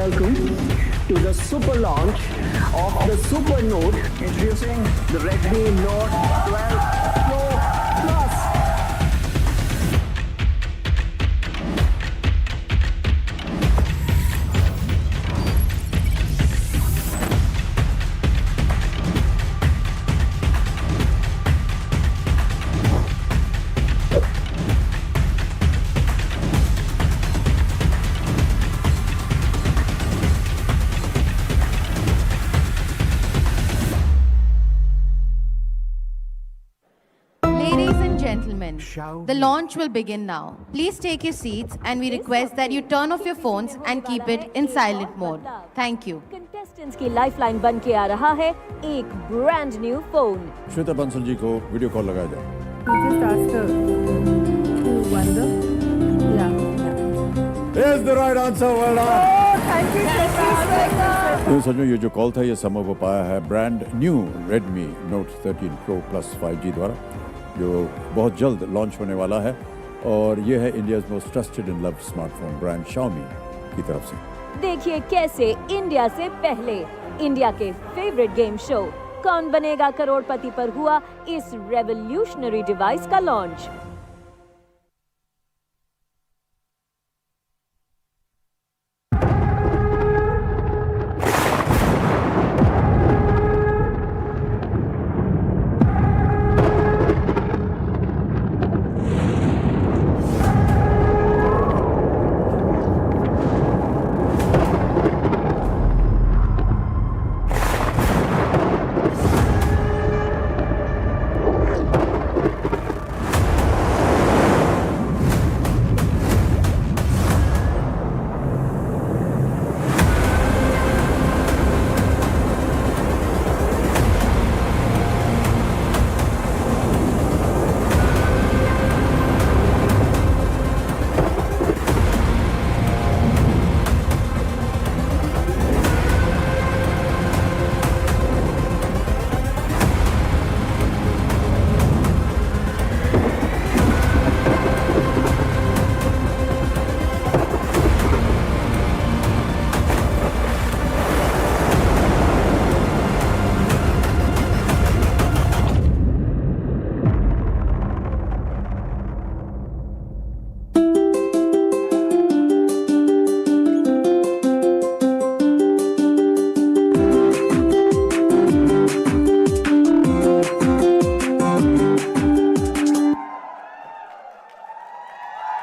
welcome to the super launch of the Super Note, introducing the Redmi Note 12 Pro Plus. Ladies and gentlemen, the launch will begin now. Please take your seats and we request that you turn off your phones and keep it in silent mode. Thank you. Contestants की lifeline बन के आ रहा है एक brand new phone. Shweta Bansal ji को video call लगाया जाए। Just ask her to wonder. Yeah. Here's the right answer. Well done. Oh, thank you, Shweta. तो सच में ये जो कॉल था ये संभव हो पाया है brand new Redmi Note 13 Pro Plus 5G द्वारा, जो बहुत जल्द लॉन्च होने वाला है, और ये है India's most trusted and loved smartphone brand Xiaomi की तरफ से। देखिए कैसे इंडिया से पहले इंडिया के फेवरेट गेम शो कौन बनेगा करोड़पति पर हुआ इस रेवोल्यूशनरी डिवाइस का launch.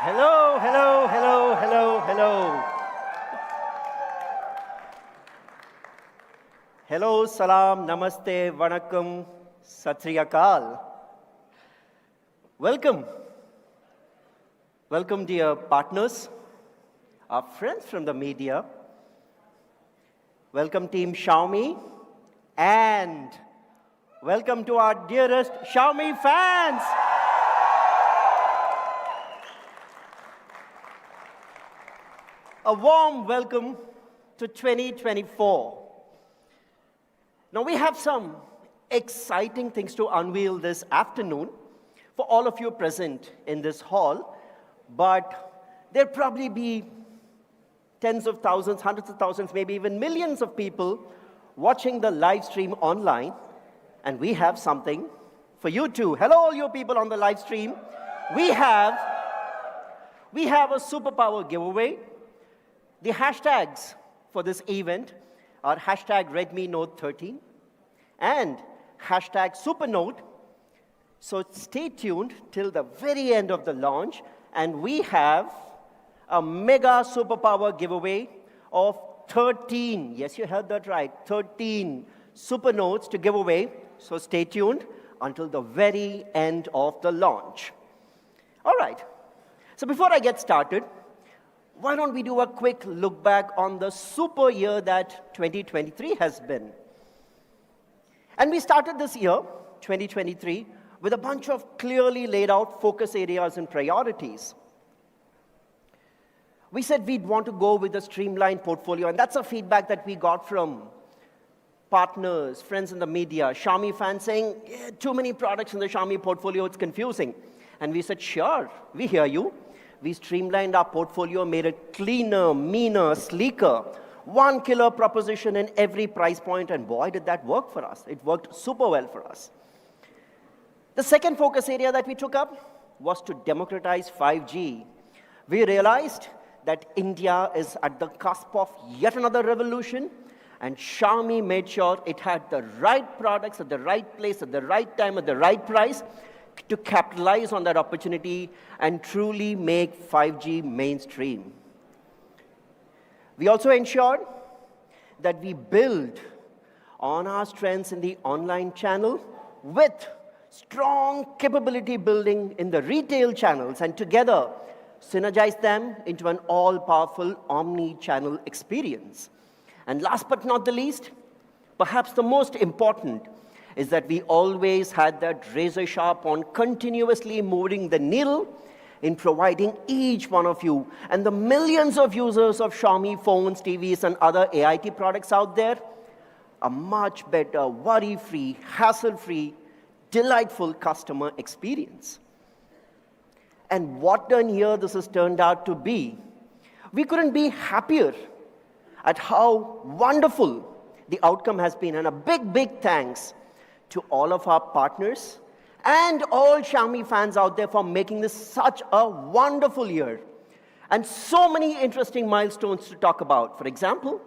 Hello, hello, hello, hello, hello. Hello, salam, namaste, vanakkam, sat sri akal. Welcome. Welcome, dear partners, our friends from the media. Welcome, Team Xiaomi. And welcome to our dearest Xiaomi fans. A warm welcome to 2024. Now, we have some exciting things to unveil this afternoon for all of you present in this hall, but there'll probably be tens of thousands, hundreds of thousands, maybe even millions of people watching the live stream online, and we have something for you too. Hello, all you people on the live stream. We have a superpower giveaway. The hashtags for this event are hashtag Redmi Note 13 and hashtag SuperNote. So stay tuned till the very end of the launch, and we have a mega superpower giveaway of 13, yes, you heard that right, 13 SuperNotes to give away. So stay tuned until the very end of the launch. All right, so before I get started, why don't we do a quick look back on the super year that 2023 has been. And we started this year, 2023, with a bunch of clearly laid out focus areas and priorities. We said we'd want to go with a streamlined portfolio, and that's a feedback that we got from partners, friends in the media, Xiaomi fans saying, yeah, too many products in the Xiaomi portfolio, it's confusing. And we said, sure, we hear you. We streamlined our portfolio, made it cleaner, meaner, sleeker, one killer proposition in every price point, and boy, did that work for us. It worked super well for us. The second focus area that we took up was to democratize 5G. We realized that India is at the cusp of yet another revolution, and Xiaomi made sure it had the right products at the right place, at the right time, at the right price to capitalize on that opportunity and truly make 5G mainstream. We also ensured that we build on our strengths in the online channel with strong capability building in the retail channels, and together synergize them into an all-powerful omni-channel experience. And last but not the least, perhaps the most important, is that we always had that razor sharp on continuously moving the needle in providing each one of you and the millions of users of Xiaomi phones, TVs, and other AIT products out there a much better, worry-free, hassle-free, delightful customer experience. And what a year this has turned out to be. We couldn't be happier at how wonderful the outcome has been. And a big, big thanks to all of our partners and all Xiaomi fans out there for making this such a wonderful year. And so many interesting milestones to talk about. For example,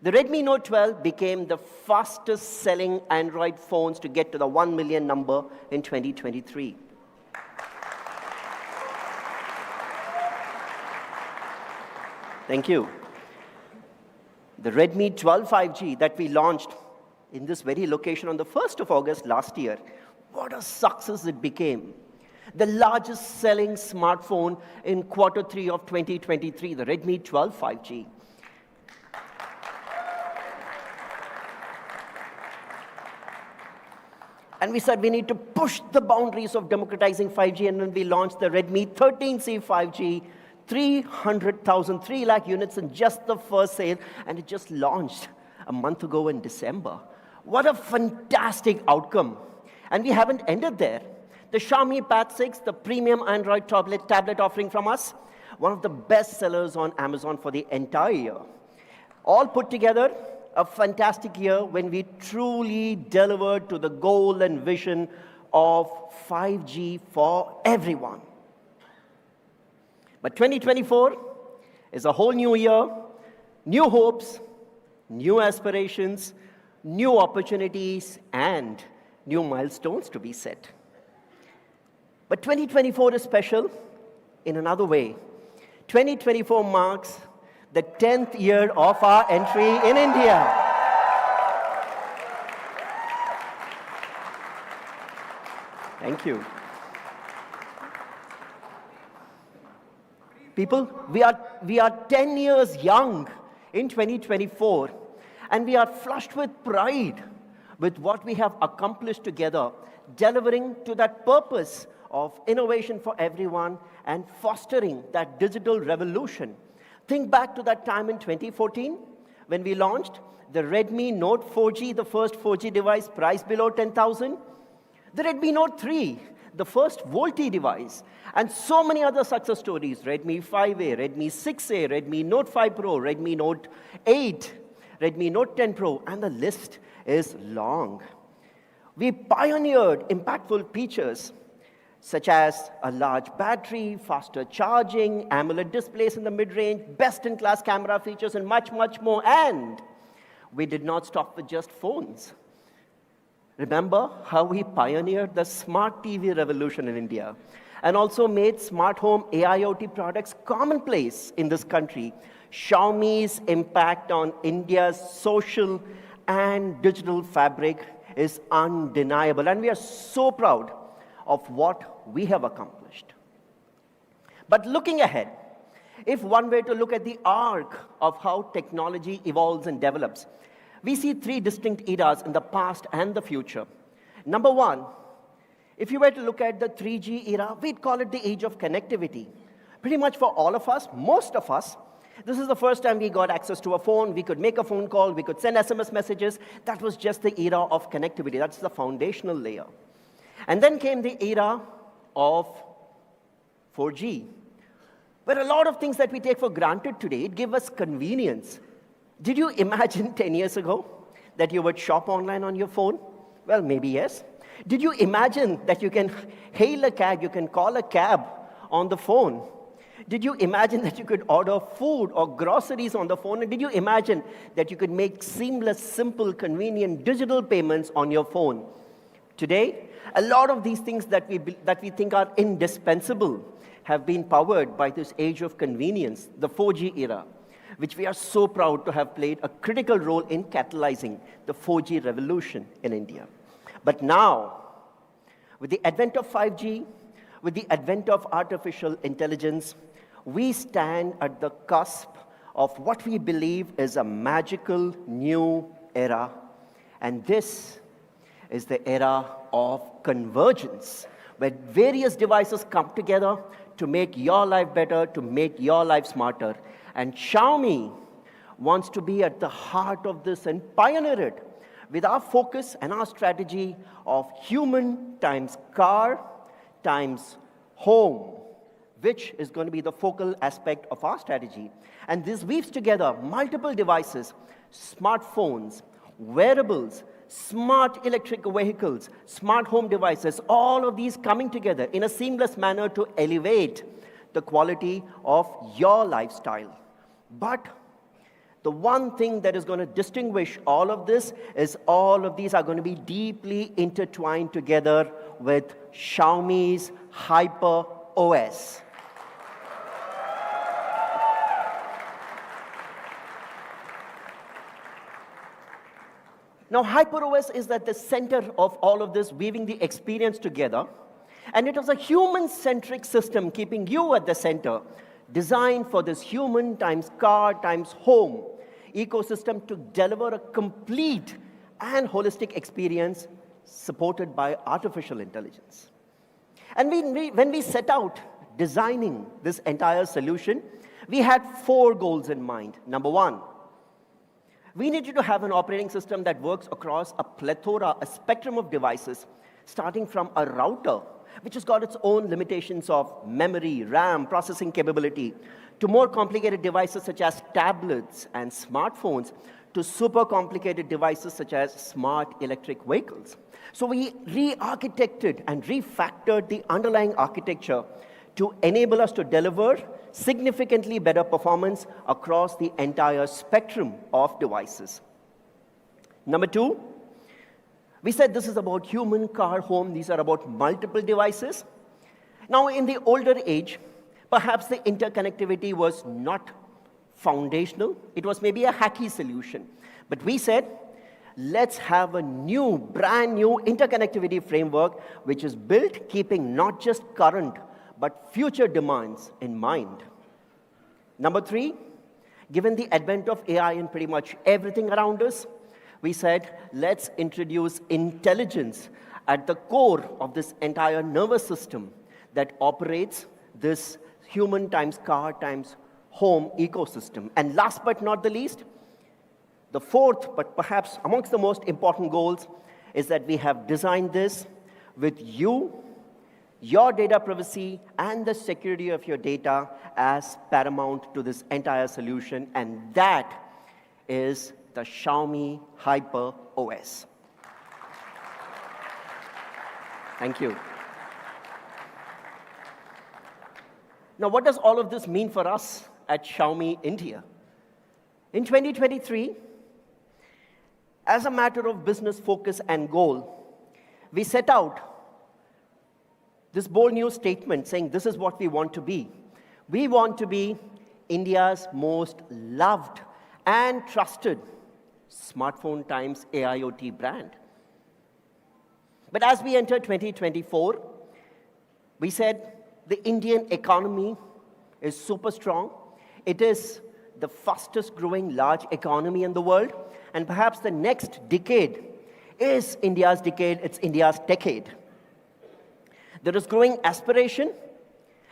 the Redmi Note 12 became the fastest selling Android phones to get to the 1 million number in 2023. Thank you. The Redmi 12 5G that we launched in this very location on the 1st of August last year, what a success it became. The largest selling smartphone in Q3 of 2023, the Redmi 12 5G. And we said we need to push the boundaries of democratizing 5G, and then we launched the Redmi 13C 5G, 300,000, 3 lakh units in just the first sale, and it just launched a month ago in December. What a fantastic outcome. And we haven't ended there. The Xiaomi Pad 6, the premium Android tablet offering from us, one of the best sellers on Amazon for the entire year. All put together, a fantastic year when we truly delivered to the goal and vision of 5G for everyone. But 2024 is a whole new year, new hopes, new aspirations, new opportunities, and new milestones to be set. But 2024 is special in another way. 2024 marks the 10th year of our entry in India. Thank you. People, we are 10 years young in 2024, and we are flushed with pride with what we have accomplished together, delivering to that purpose of innovation for everyone and fostering that digital revolution. Think back to that time in 2014 when we launched the Redmi Note 4G, the first 4G device priced below 10,000, the Redmi Note 3, the first VoLTE device, and so many other success stories, Redmi 5A, Redmi 6A, Redmi Note 5 Pro, Redmi Note 8, Redmi Note 10 Pro, and the list is long. We pioneered impactful features such as a large battery, faster charging, AMOLED displays in the mid-range, best-in-class camera features, and much, much more. And we did not stop with just phones. Remember how we pioneered the smart TV revolution in India and also made smart home AIoT products commonplace in this country. Xiaomi's impact on India's social and digital fabric is undeniable, and we are so proud of what we have accomplished. But looking ahead, if one were to look at the arc of how technology evolves and develops, we see 3 distinct eras in the past and the future. Number 1, if you were to look at the 3G era, we'd call it the age of connectivity. Pretty much for all of us, most of us, this is the first time we got access to a phone. We could make a phone call. We could send SMS messages. That was just the era of connectivity. That's the foundational layer. And then came the era of 4G, where a lot of things that we take for granted today, it gave us convenience. Did you imagine 10 years ago that you would shop online on your phone? Well, maybe yes. Did you imagine that you can hail a cab, you can call a cab on the phone? Did you imagine that you could order food or groceries on the phone? And did you imagine that you could make seamless, simple, convenient digital payments on your phone? Today, a lot of these things that we think are indispensable have been powered by this age of convenience, the 4G era, which we are so proud to have played a critical role in catalyzing the 4G revolution in India. But now, with the advent of 5G, with the advent of artificial intelligence, we stand at the cusp of what we believe is a magical new era. And this is the era of convergence, where various devices come together to make your life better, to make your life smarter. And Xiaomi wants to be at the heart of this and pioneer it with our focus and our strategy of human times car times home, which is going to be the focal aspect of our strategy. And this weaves together multiple devices, smartphones, wearables, smart electric vehicles, smart home devices, all of these coming together in a seamless manner to elevate the quality of your lifestyle. But the one thing that is going to distinguish all of this is all of these are going to be deeply intertwined together with Xiaomi's Hyper OS. Now, HyperOS is at the center of all of this, weaving the experience together. And it was a human-centric system, keeping you at the center, designed for this human times car times home ecosystem to deliver a complete and holistic experience supported by artificial intelligence. And when we set out designing this entire solution, we had 4 goals in mind. Number 1, we needed to have an operating system that works across a plethora, a spectrum of devices, starting from a router, which has got its own limitations of memory, RAM, processing capability, to more complicated devices such as tablets and smartphones, to super complicated devices such as smart electric vehicles. So we re-architected and refactored the underlying architecture to enable us to deliver significantly better performance across the entire spectrum of devices. Number 2, we said this is about human, car, home. These are about multiple devices. Now, in the older age, perhaps the interconnectivity was not foundational. It was maybe a hacky solution. But we said, let's have a new, brand new interconnectivity framework which is built keeping not just current, but future demands in mind. Number 3, given the advent of AI in pretty much everything around us, we said, let's introduce intelligence at the core of this entire nervous system that operates this human times car times home ecosystem. And last but not the least, the 4th, but perhaps amongst the most important goals, is that we have designed this with you, your data privacy, and the security of your data as paramount to this entire solution, and that is the Xiaomi Hyper OS. Thank you. Now, what does all of this mean for us at Xiaomi India? In 2023, as a matter of business focus and goal, we set out this bold new statement saying this is what we want to be. We want to be India's most loved and trusted smartphone times AIoT brand. But as we enter 2024, we said the Indian economy is super strong. It is the fastest growing large economy in the world. And perhaps the next decade is India's decade, it's India's decade. There is growing aspiration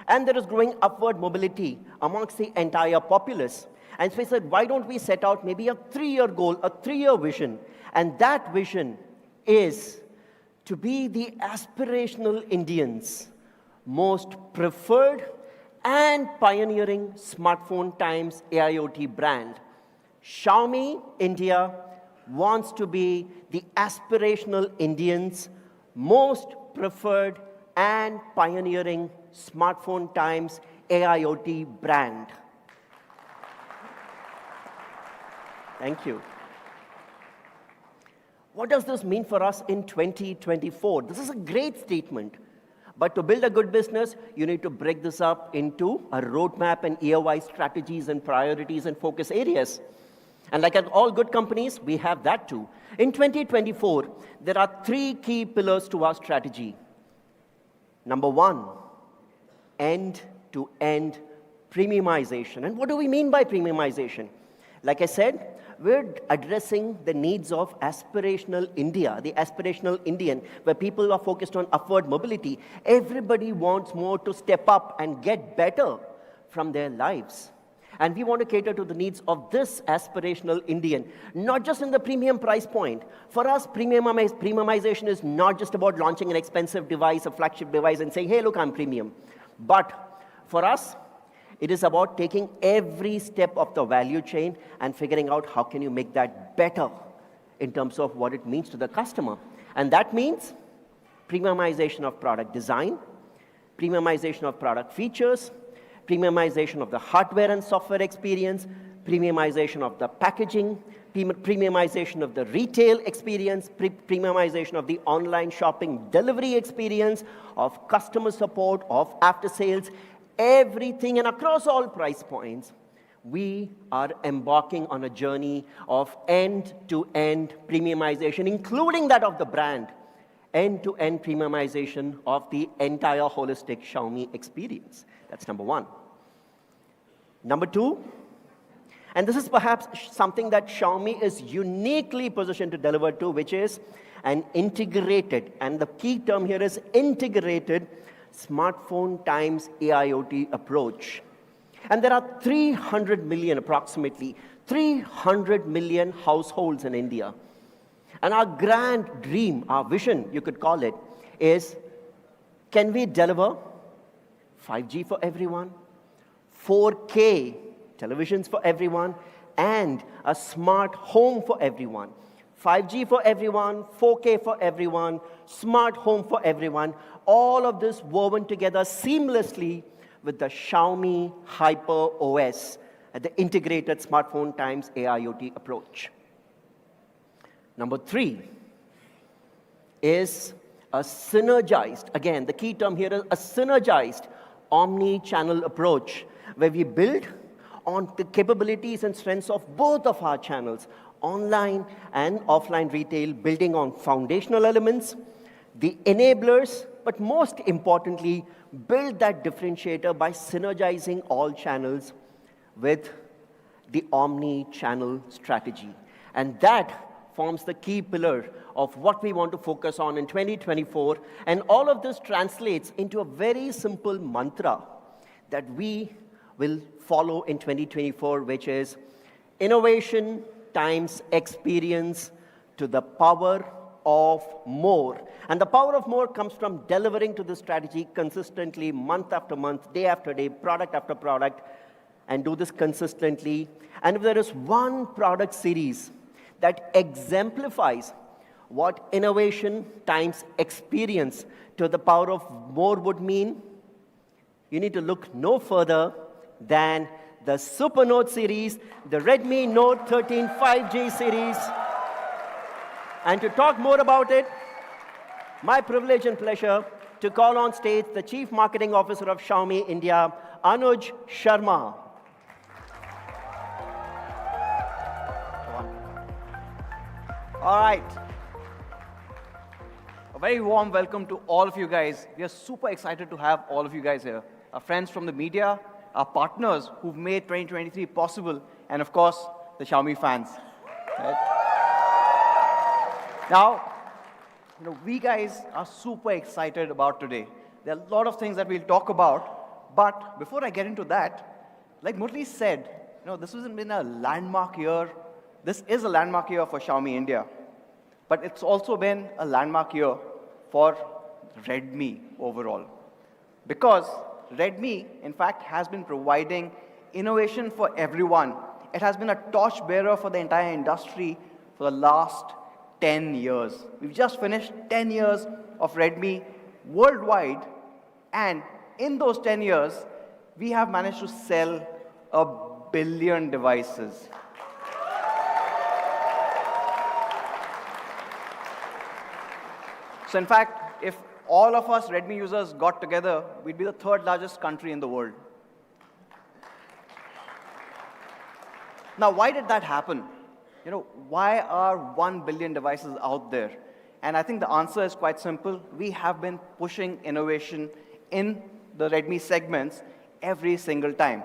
and there is growing upward mobility amongst the entire populace. And so we said, why don't we set out maybe a 3-year goal, a 3-year vision? And that vision is to be the aspirational Indians' most preferred and pioneering smartphone times AIoT brand Xiaomi India wants to be the aspirational Indians' most preferred and pioneering smartphone times AIoT brand. Thank you. What does this mean for us in 2024? This is a great statement. But to build a good business, you need to break this up into a roadmap and year-wise strategies and priorities and focus areas. And like at all good companies, we have that too. In 2024, there are 3 key pillars to our strategy. Number 1, end-to-end premiumization. And what do we mean by premiumization? Like I said, we're addressing the needs of aspirational India, the aspirational Indian, where people are focused on upward mobility. Everybody wants more to step up and get better from their lives. And we want to cater to the needs of this aspirational Indian, not just in the premium price point. For us, premiumization is not just about launching an expensive device, a flagship device, and saying, hey, look, I'm premium. But for us, it is about taking every step of the value chain and figuring out how can you make that better in terms of what it means to the customer. And that means premiumization of product design, premiumization of product features, premiumization of the hardware and software experience, premiumization of the packaging, premiumization of the retail experience, premiumization of the online shopping delivery experience, of customer support, of after sales, everything, and across all price points, we are embarking on a journey of end-to-end premiumization, including that of the brand, end-to-end premiumization of the entire holistic Xiaomi experience. That's number 1. Number 2, and this is perhaps something that Xiaomi is uniquely positioned to deliver to, which is an integrated, and the key term here is integrated, smartphone times AIoT approach. And there are 300 million, approximately 300 million households in India. And our grand dream, our vision, you could call it, is can we deliver 5G for everyone, 4K televisions for everyone, and a smart home for everyone? 5G for everyone, 4K for everyone, smart home for everyone, all of this woven together seamlessly with the Xiaomi Hyper OS, the integrated smartphone times AIoT approach. Number 3 is a synergized, again, the key term here is a synergized omni-channel approach, where we build on the capabilities and strengths of both of our channels, online and offline retail, building on foundational elements, the enablers, but most importantly, build that differentiator by synergizing all channels with the omni-channel strategy. And that forms the key pillar of what we want to focus on in 2024. And all of this translates into a very simple mantra that we will follow in 2024, which is innovation times experience to the power of more. And the power of more comes from delivering to the strategy consistently, month after month, day after day, product after product, and do this consistently. And if there is one product series that exemplifies what innovation times experience to the power of more would mean, you need to look no further than the Super Note series, the Redmi Note 13 5G series. And to talk more about it, my privilege and pleasure to call on stage the Chief Marketing Officer of Xiaomi India, Anuj Sharma. All right. A very warm welcome to all of you guys. We are super excited to have all of you guys here. Our friends from the media, our partners who've made 2023 possible, and of course, the Xiaomi fans. Right? Now, we guys are super excited about today. There are a lot of things that we'll talk about, but before I get into that, like Murli said, this hasn't been a landmark year. This is a landmark year for Xiaomi India, but it's also been a landmark year for Redmi overall. Because Redmi, in fact, has been providing innovation for everyone it has been a torchbearer for the entire industry for the last 10 years. We've just finished 10 years of Redmi worldwide, and in those 10 years, we have managed to sell 1 billion devices. So in fact, if all of us Redmi users got together, we'd be the third largest country in the world. Now, why did that happen? Why are 1 billion devices out there? And I think the answer is quite simple. We have been pushing innovation in the Redmi segments every single time.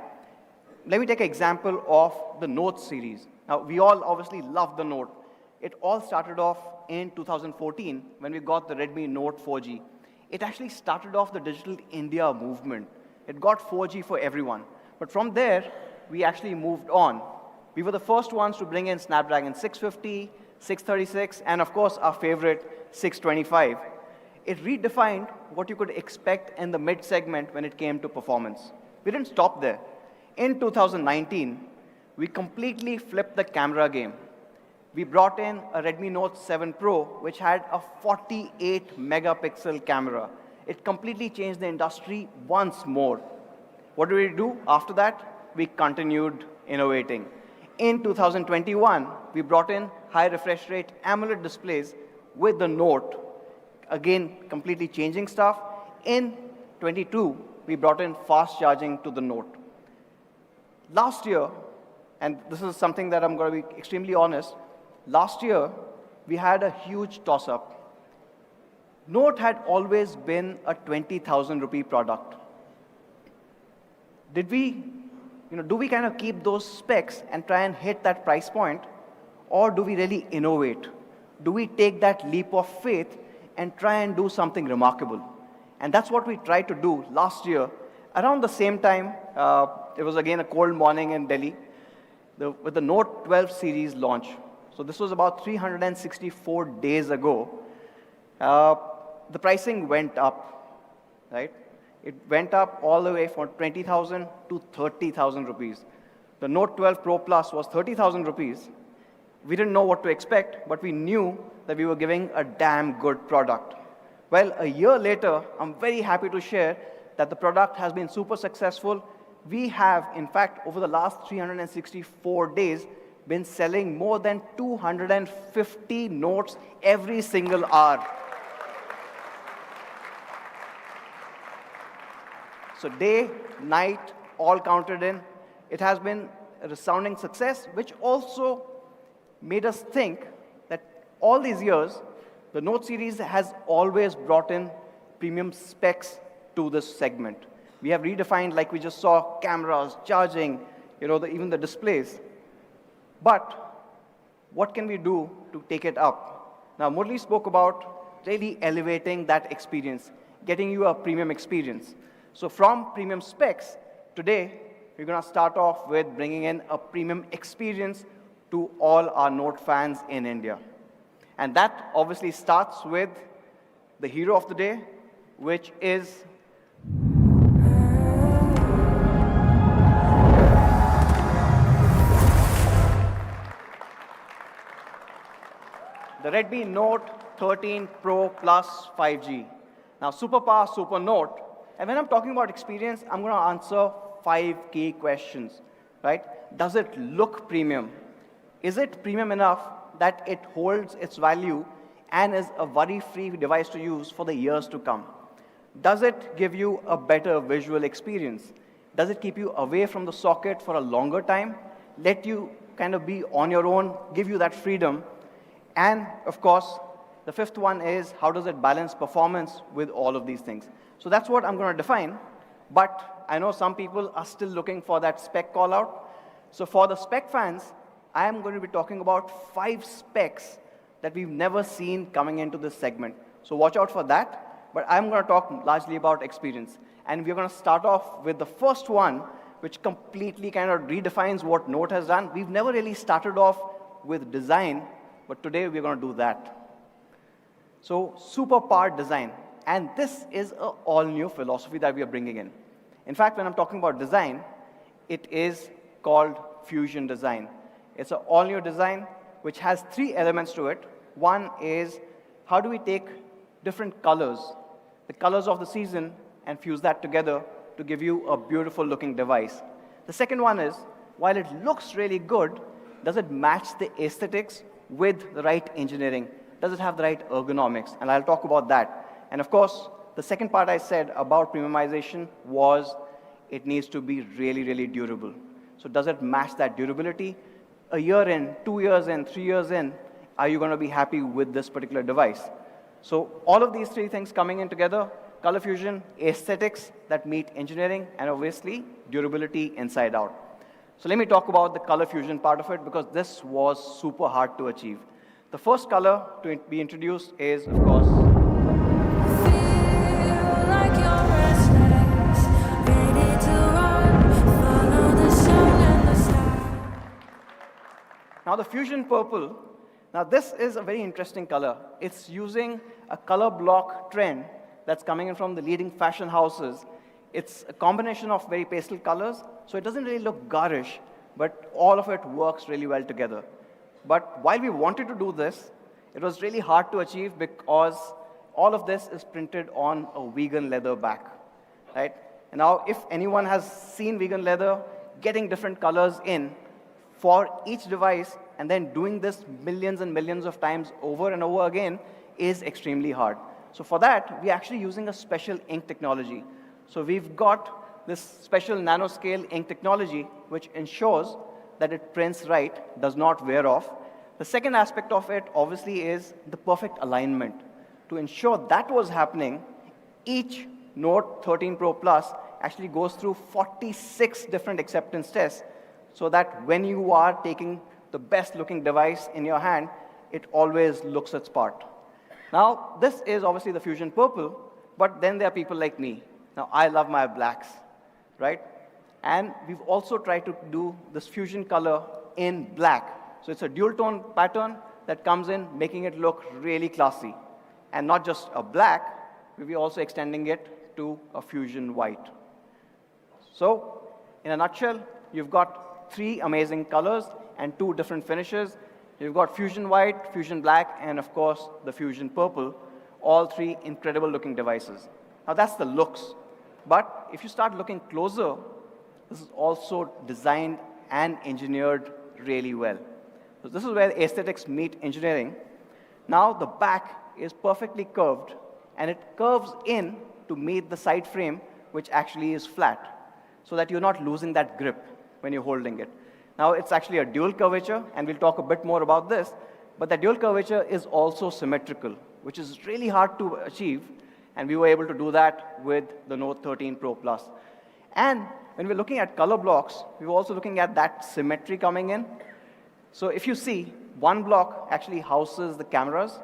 Let me take an example of the Note series. Now, we all obviously love the Note. It all started off in 2014 when we got the Redmi Note 4G. It actually started off the Digital India movement. It got 4G for everyone. But from there, we actually moved on. We were the first ones to bring in Snapdragon 650, 636, and of course, our favorite 625. It redefined what you could expect in the mid segment when it came to performance. We didn't stop there. In 2019, we completely flipped the camera game. We brought in a Redmi Note 7 Pro, which had a 48 megapixel camera. It completely changed the industry once more. What did we do after that? We continued innovating. In 2021, we brought in high refresh rate AMOLED displays with the Note, again, completely changing stuff. In 22, we brought in fast charging to the Note. Last year, and this is something that I'm going to be extremely honest, last year, we had a huge toss-up. Note had always been a 20,000 rupee product. Do we kind of keep those specs and try and hit that price point, or do we really innovate? Do we take that leap of faith and try and do something remarkable? And that's what we tried to do last year. Around the same time, it was again a cold morning in Delhi, with the Note 12 series launch. So this was about 364 days ago. The pricing went up, right? It went up all the way from 20,000 to 30,000 rupees. The Note 12 Pro Plus was 30,000 rupees. We didn't know what to expect, but we knew that we were giving a damn good product. Well, a year later, I'm very happy to share that the product has been super successful. We have, in fact, over the last 364 days, been selling more than 250 notes every single hour. So day, night, all counted in. It has been a resounding success, which also made us think that all these years, the Note series has always brought in premium specs to this segment. We have redefined, like we just saw, cameras, charging, even the displays. But what can we do to take it up? Now, Murli spoke about really elevating that experience, getting you a premium experience. So from premium specs, today, we're going to start off with bringing in a premium experience to all our Note fans in India. And that obviously starts with the hero of the day, which is the Redmi Note 13 Pro Plus 5G. Now, super power, super Note. And when I'm talking about experience, I'm going to answer 5 key questions, right? Does it look premium? Is it premium enough that it holds its value and is a worry-free device to use for the years to come? Does it give you a better visual experience? Does it keep you away from the socket for a longer time? Let you kind of be on your own, give you that freedom? And, of course, the 5th one is, how does it balance performance with all of these things? So that's what I'm going to define, but I know some people are still looking for that spec call-out. So for the spec fans, I am going to be talking about 5 specs that we've never seen coming into this segment. So watch out for that, but I'm going to talk largely about experience. And we're going to start off with the first one, which completely kind of redefines what Note has done. We've never really started off with design, but today we're going to do that. So super powered design. And this is an all-new philosophy that we are bringing in. In fact, when I'm talking about design, it is called Fusion design. It's an all-new design which has three elements to it. One is how do we take different colors, the colors of the season, and fuse that together to give you a beautiful looking device. The second one is, while it looks really good, does it match the aesthetics with the right engineering? Does it have the right ergonomics? And I'll talk about that. And of course, the second part I said about premiumization was it needs to be really, really durable. So does it match that durability? A year in, 2 years in, 3 years in, are you going to be happy with this particular device? So all of these three things coming in together, color fusion, aesthetics that meet engineering, and obviously durability inside out. So let me talk about the color fusion part of it because this was super hard to achieve. The first color to be introduced is, of course, now the Fusion Purple. Now this is a very interesting color. It's using a color block trend that's coming in from the leading fashion houses. It's a combination of very pastel colors, so it doesn't really look garish, but all of it works really well together. But while we wanted to do this, it was really hard to achieve because all of this is printed on a vegan leather back, right? And now if anyone has seen vegan leather, getting different colors in for each device and then doing this millions and millions of times over and over again is extremely hard. So for that, we're actually using a special ink technology. So we've got this special nanoscale ink technology which ensures that it prints right, does not wear off. The second aspect of it obviously is the perfect alignment. To ensure that was happening, each Note 13 Pro Plus actually goes through 46 different acceptance tests so that when you are taking the best looking device in your hand, it always looks its part. Now, this is obviously the Fusion Purple, but then there are people like me. Now, I love my blacks, right? And we've also tried to do this fusion color in black. So it's a dual tone pattern that comes in, making it look really classy. And not just a black, we're also extending it to a fusion white. So, in a nutshell, you've got three amazing colors and two different finishes. You've got fusion white, fusion black, and of course, the fusion purple, all three incredible looking devices. Now that's the looks. But if you start looking closer, this is also designed and engineered really well. So this is where aesthetics meet engineering. Now the back is perfectly curved, and it curves in to meet the side frame, which actually is flat, so that you're not losing that grip when you're holding it. Now it's actually a dual curvature, and we'll talk a bit more about this, but the dual curvature is also symmetrical, which is really hard to achieve, and we were able to do that with the Note 13 Pro Plus. And when we're looking at color blocks, we were also looking at that symmetry coming in. So if you see, one block actually houses the cameras,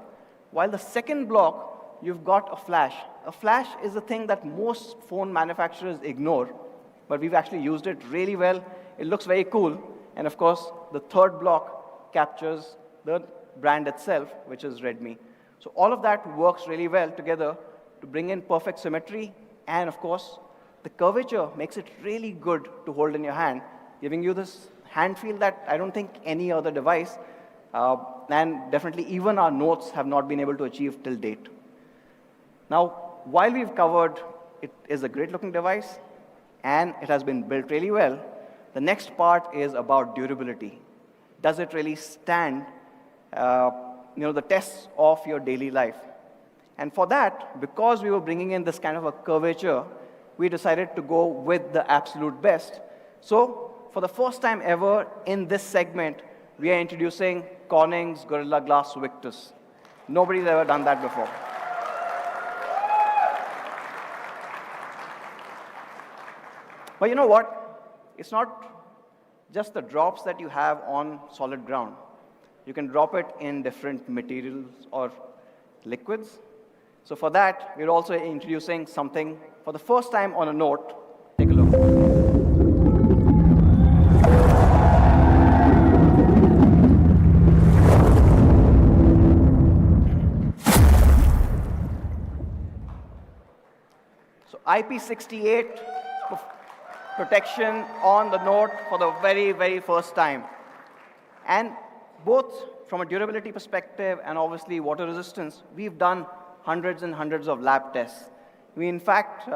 while the second block, you've got a flash. A flash is a thing that most phone manufacturers ignore, but we've actually used it really well. It looks very cool. And of course, the third block captures the brand itself, which is Redmi. So all of that works really well together to bring in perfect symmetry. And of course, the curvature makes it really good to hold in your hand, giving you this hand feel that I don't think any other device, and definitely even our notes have not been able to achieve till date. Now, while we've covered it is a great looking device and it has been built really well, the next part is about durability. Does it really stand the tests of your daily life? And for that, because we were bringing in this kind of a curvature, we decided to go with the absolute best. So for the first time ever in this segment, we are introducing Corning's Gorilla Glass Victus. Nobody's ever done that before. But you know what? It's not just the drops that you have on solid ground. You can drop it in different materials or liquids. So for that, we're also introducing something for the first time on a Note. Take a look. So IP68. protection on the Note for the very, very first time. And both from a durability perspective and obviously water resistance, we've done hundreds and hundreds of lab tests. We, in fact,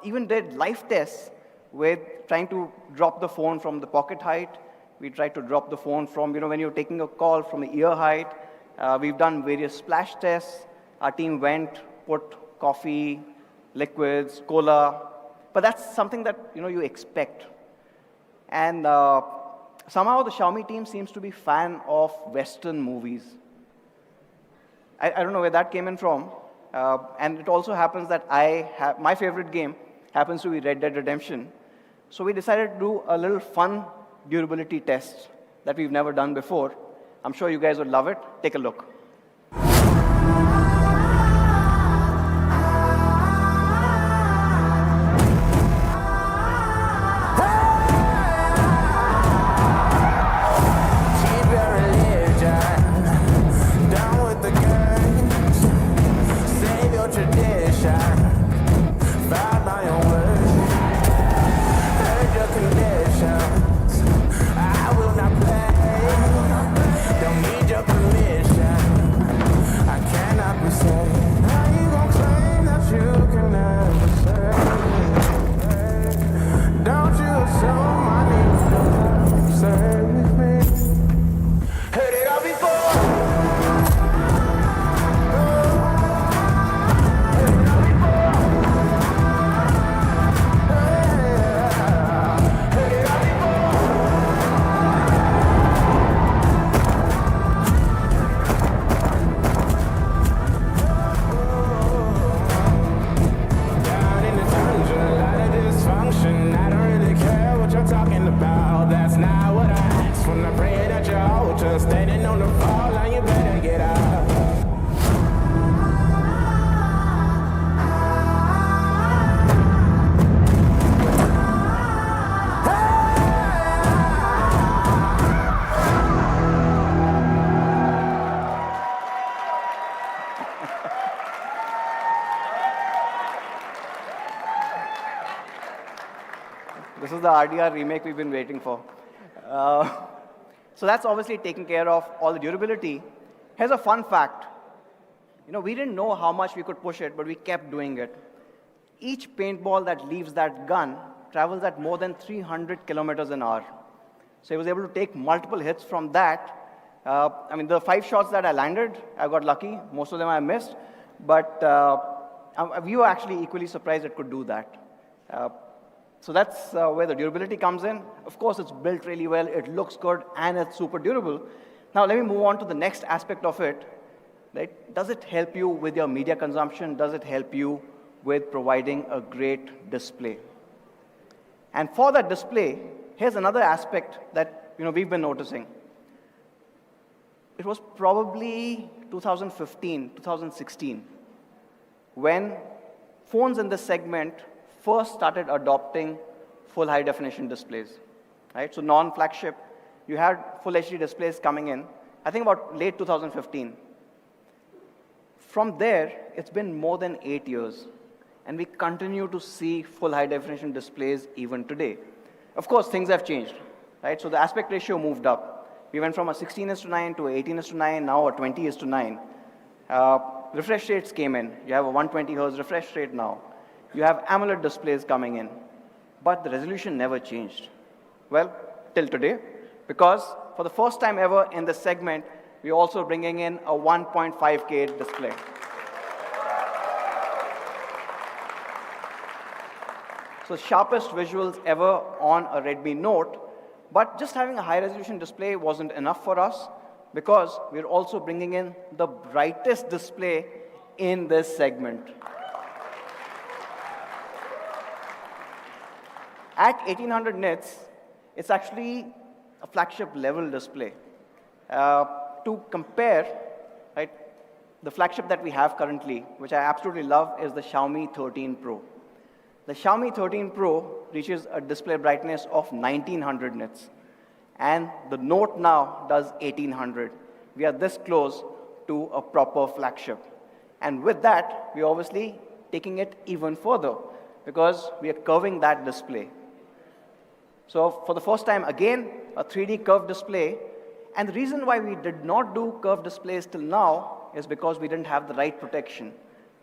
even did live tests with trying to drop the phone from the pocket height. We tried to drop the phone from, when you're taking a call from the ear height. We've done various splash tests. Our team went, put coffee, liquids, cola. But that's something that, you expect. And somehow the Xiaomi team seems to be fan of Western movies. I don't know where that came in from. And it also happens that my favorite game happens to be Red Dead Redemption. So we decided to do a little fun durability test that we've never done before. I'm sure you guys would love it. Take a look. This is the RDR remake we've been waiting for. So that's obviously taking care of all the durability. Here's a fun fact. We didn't know how much we could push it, but we kept doing it. Each paintball that leaves that gun travels at more than 300 kilometers an hour. So he was able to take multiple hits from that. The 5 shots that I landed, I got lucky. Most of them I missed. But we were actually equally surprised it could do that. So that's where the durability comes in. Of course, it's built really well, it looks good, and it's super durable. Now, let me move on to the next aspect of it. Right? Does it help you with your media consumption? Does it help you with providing a great display? And for that display, here's another aspect that we've been noticing. It was probably 2015, 2016, when phones in this segment first started adopting full high-definition displays, right? So non-flagship, you had full HD displays coming in, I think about late 2015. From there, it's been more than 8 years, and we continue to see full high-definition displays even today. Of course, things have changed, right? So the aspect ratio moved up. We went from a 16:9 to 18:9, now a 20:9. Refresh rates came in. You have a 120 Hz refresh rate now. You have AMOLED displays coming in, but the resolution never changed. Well, till today, because for the first time ever in this segment, we're also bringing in a 1.5K display. So sharpest visuals ever on a Redmi Note, but just having a high-resolution display wasn't enough for us because we're also bringing in the brightest display in this segment. At 1800 nits, it's actually a flagship level display. To compare, right, the flagship that we have currently, which I absolutely love, is the Xiaomi 13 Pro. The Xiaomi 13 Pro reaches a display brightness of 1900 nits. And the Note now does 1800. We are this close to a proper flagship. And with that, we're obviously taking it even further because we are curving that display. So for the first time, again, a 3D curved display. And the reason why we did not do curved displays till now is because we didn't have the right protection.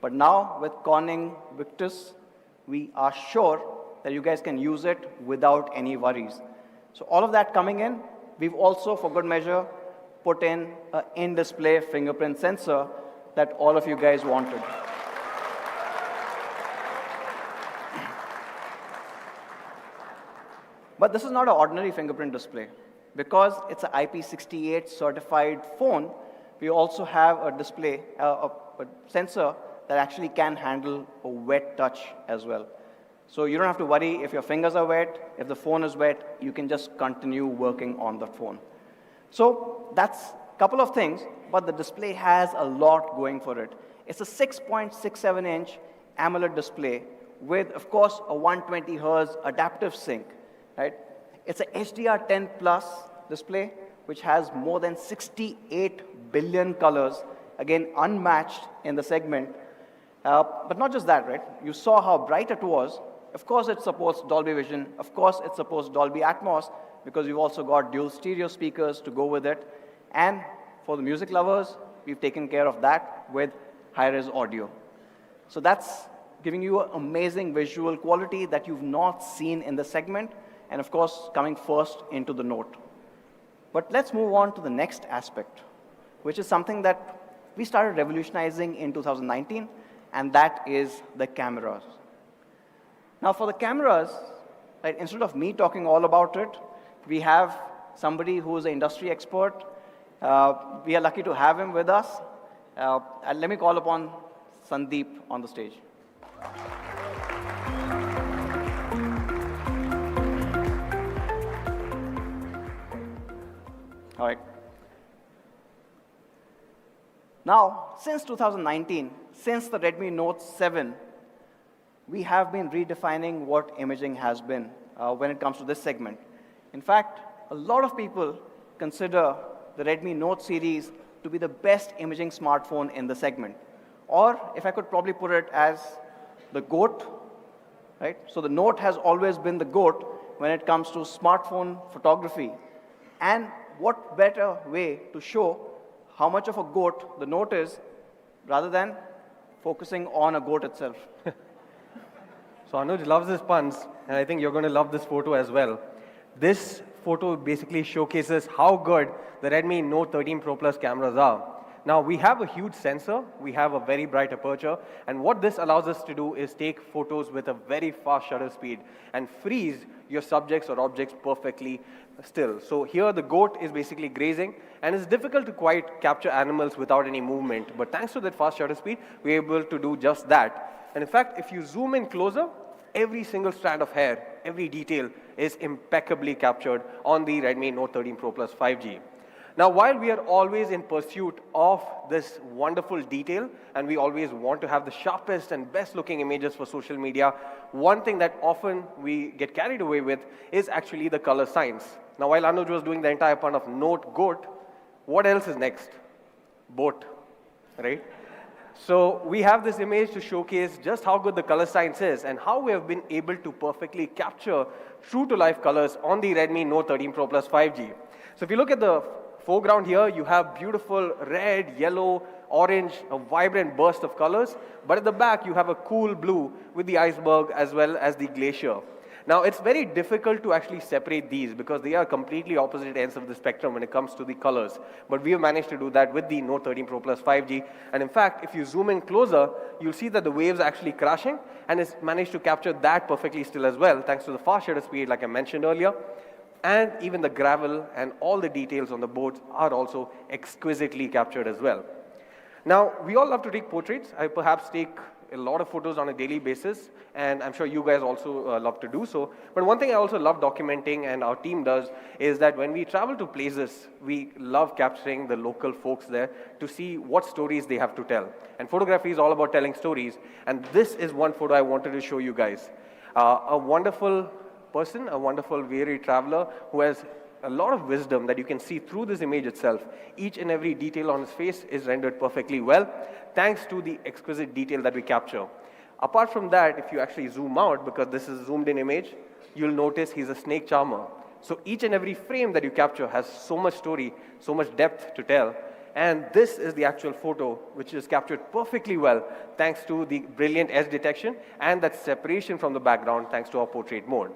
But now with Corning Victus, we are sure that you guys can use it without any worries. So all of that coming in, we've also, for good measure, put in an in-display fingerprint sensor that all of you guys wanted. But this is not an ordinary fingerprint display. Because it's an IP68 certified phone, we also have a display, a sensor that actually can handle a wet touch as well. So you don't have to worry if your fingers are wet, if the phone is wet, you can just continue working on the phone. So that's a couple of things, but the display has a lot going for it. It's a 6.67-inch AMOLED display with, of course, a 120 Hz adaptive sync, right? It's a HDR10 Plus display, which has more than 68 billion colors, again, unmatched in the segment. But not just that, right? You saw how bright it was. Of course, it supports Dolby Vision. Of course, it supports Dolby Atmos, because we've also got dual stereo speakers to go with it. And for the music lovers, we've taken care of that with high-res audio. So that's giving you an amazing visual quality that you've not seen in the segment, and of course, coming first into the Note. But let's move on to the next aspect, which is something that we started revolutionizing in 2019, and that is the cameras. Now, for the cameras, right, instead of me talking all about it, we have somebody who is an industry expert. We are lucky to have him with us. And let me call upon Sandeep on the stage. All right. Now, since 2019, since the Redmi Note 7, we have been redefining what imaging has been when it comes to this segment. In fact, a lot of people consider the Redmi Note series to be the best imaging smartphone in the segment. Or, if I could probably put it as the GOAT, right? So the Note has always been the GOAT when it comes to smartphone photography. And what better way to show how much of a GOAT the Note is rather than focusing on a GOAT itself. So Anuj loves his puns, and I think you're going to love this photo as well. This photo basically showcases how good the Redmi Note 13 Pro Plus cameras are. Now, we have a huge sensor, we have a very bright aperture, and what this allows us to do is take photos with a very fast shutter speed and freeze your subjects or objects perfectly still. So here the goat is basically grazing, and it's difficult to quite capture animals without any movement, but thanks to that fast shutter speed, we're able to do just that. And in fact, if you zoom in closer, every single strand of hair, every detail is impeccably captured on the Redmi Note 13 Pro Plus 5G. Now, while we are always in pursuit of this wonderful detail, and we always want to have the sharpest and best looking images for social media, one thing that often we get carried away with is actually the color science. Now, while Anuj was doing the entire pun of Note Goat, what else is next? Boat, right? So we have this image to showcase just how good the color science is and how we have been able to perfectly capture true to life colors on the Redmi Note 13 Pro Plus 5G. So if you look at the foreground here, you have beautiful red, yellow, orange, a vibrant burst of colors. But at the back, you have a cool blue with the iceberg as well as the glacier. Now, it's very difficult to actually separate these because they are completely opposite ends of the spectrum when it comes to the colors. But we have managed to do that with the Note 13 Pro Plus 5G. And in fact, if you zoom in closer, you'll see that the waves are actually crashing, and it's managed to capture that perfectly still as well, thanks to the fast shutter speed, like I mentioned earlier. And even the gravel and all the details on the boards are also exquisitely captured as well. Now, we all love to take portraits. I perhaps take a lot of photos on a daily basis, and I'm sure you guys also love to do so. But one thing I also love documenting, and our team does, is that when we travel to places, we love capturing the local folks there to see what stories they have to tell. And photography is all about telling stories, and this is one photo I wanted to show you guys. A wonderful person, a wonderful weary traveler who has a lot of wisdom that you can see through this image itself. Each and every detail on his face is rendered perfectly well, thanks to the exquisite detail that we capture. Apart from that, if you actually zoom out, because this is a zoomed in image, you'll notice he's a snake charmer. So each and every frame that you capture has so much story, so much depth to tell. And this is the actual photo, which is captured perfectly well thanks to the brilliant edge detection and that separation from the background thanks to our portrait mode.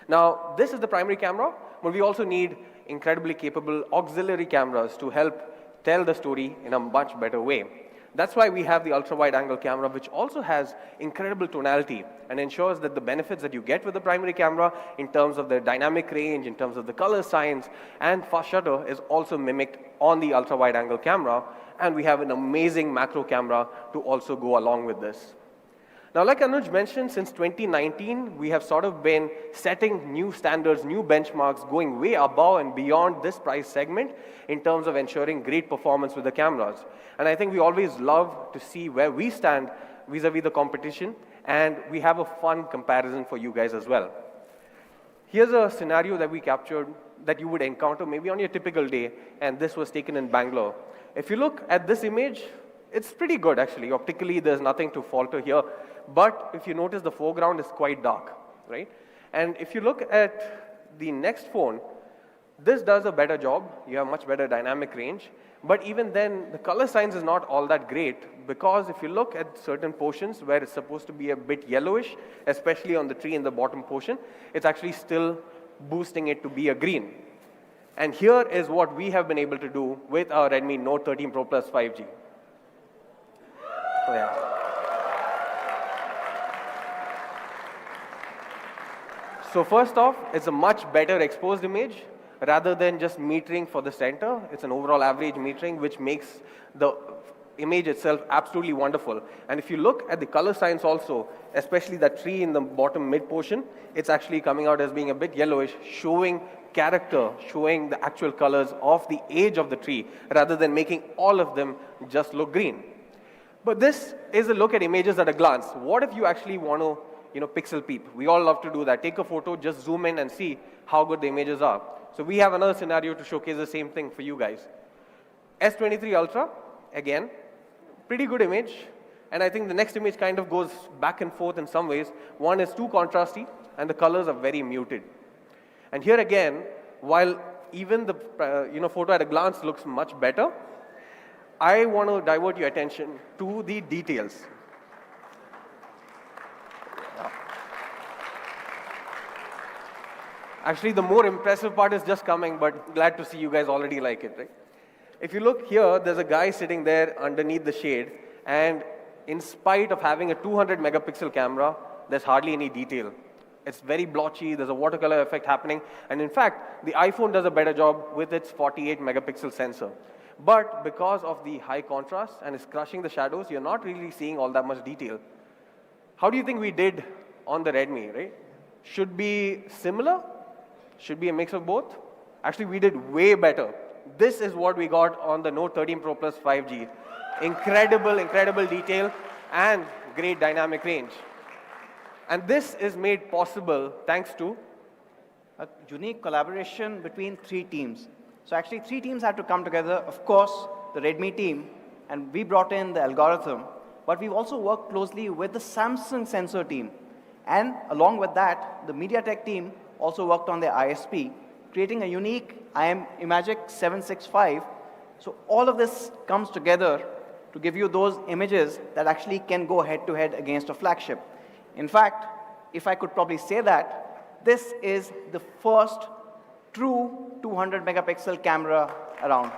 Now, this is the primary camera, but we also need incredibly capable auxiliary cameras to help tell the story in a much better way. That's why we have the ultra-wide angle camera, which also has incredible tonality and ensures that the benefits that you get with the primary camera in terms of the dynamic range, in terms of the color science, and fast shutter is also mimicked on the ultra-wide angle camera. And we have an amazing macro camera to also go along with this. Now, like Anuj mentioned, since 2019, we have sort of been setting new standards, new benchmarks, going way above and beyond this price segment in terms of ensuring great performance with the cameras. And I think we always love to see where we stand vis-a-vis the competition, and we have a fun comparison for you guys as well. Here's a scenario that we captured that you would encounter maybe on your typical day, and this was taken in Bangalore. If you look at this image, it's pretty good actually. Optically, there's nothing to falter here. But if you notice, the foreground is quite dark, right? And if you look at the next phone, this does a better job. You have much better dynamic range. But even then, the color science is not all that great, because if you look at certain portions where it's supposed to be a bit yellowish, especially on the tree in the bottom portion, it's actually still boosting it to be a green. And here is what we have been able to do with our Redmi Note 13 Pro Plus 5G. So, yeah. So first off, it's a much better exposed image rather than just metering for the center. It's an overall average metering, which makes the image itself absolutely wonderful. And if you look at the color science also, especially that tree in the bottom mid portion, it's actually coming out as being a bit yellowish, showing character, showing the actual colors of the age of the tree, rather than making all of them just look green. But this is a look at images at a glance. What if you actually want to pixel peep? We all love to do that. Take a photo, just zoom in and see how good the images are. So we have another scenario to showcase the same thing for you guys. S23 Ultra, again, pretty good image. And I think the next image kind of goes back and forth in some ways. One is too contrasty, and the colors are very muted. And here again, while even the photo at a glance looks much better, I want to divert your attention to the details. Actually, the more impressive part is just coming, but glad to see you guys already like it, right? If you look here, there's a guy sitting there underneath the shade, and in spite of having a 200 megapixel camera, there's hardly any detail. It's very blotchy, there's a watercolor effect happening, and in fact, the iPhone does a better job with its 48 megapixel sensor. But because of the high contrast and it's crushing the shadows, you're not really seeing all that much detail. How do you think we did on the Redmi, right? Should be similar? Should be a mix of both? Actually, we did way better. This is what we got on the Note 13 Pro Plus 5G. Incredible detail and great dynamic range. And this is made possible thanks to a unique collaboration between 3 teams. So actually 3 teams had to come together. Of course, the Redmi team, and we brought in the algorithm, but we've also worked closely with the Samsung sensor team. And along with that, the MediaTek team also worked on their ISP, creating a unique Imagic 765. So all of this comes together to give you those images that actually can go head-to-head against a flagship. In fact, if I could probably say that, this is the first true 200 megapixel camera around.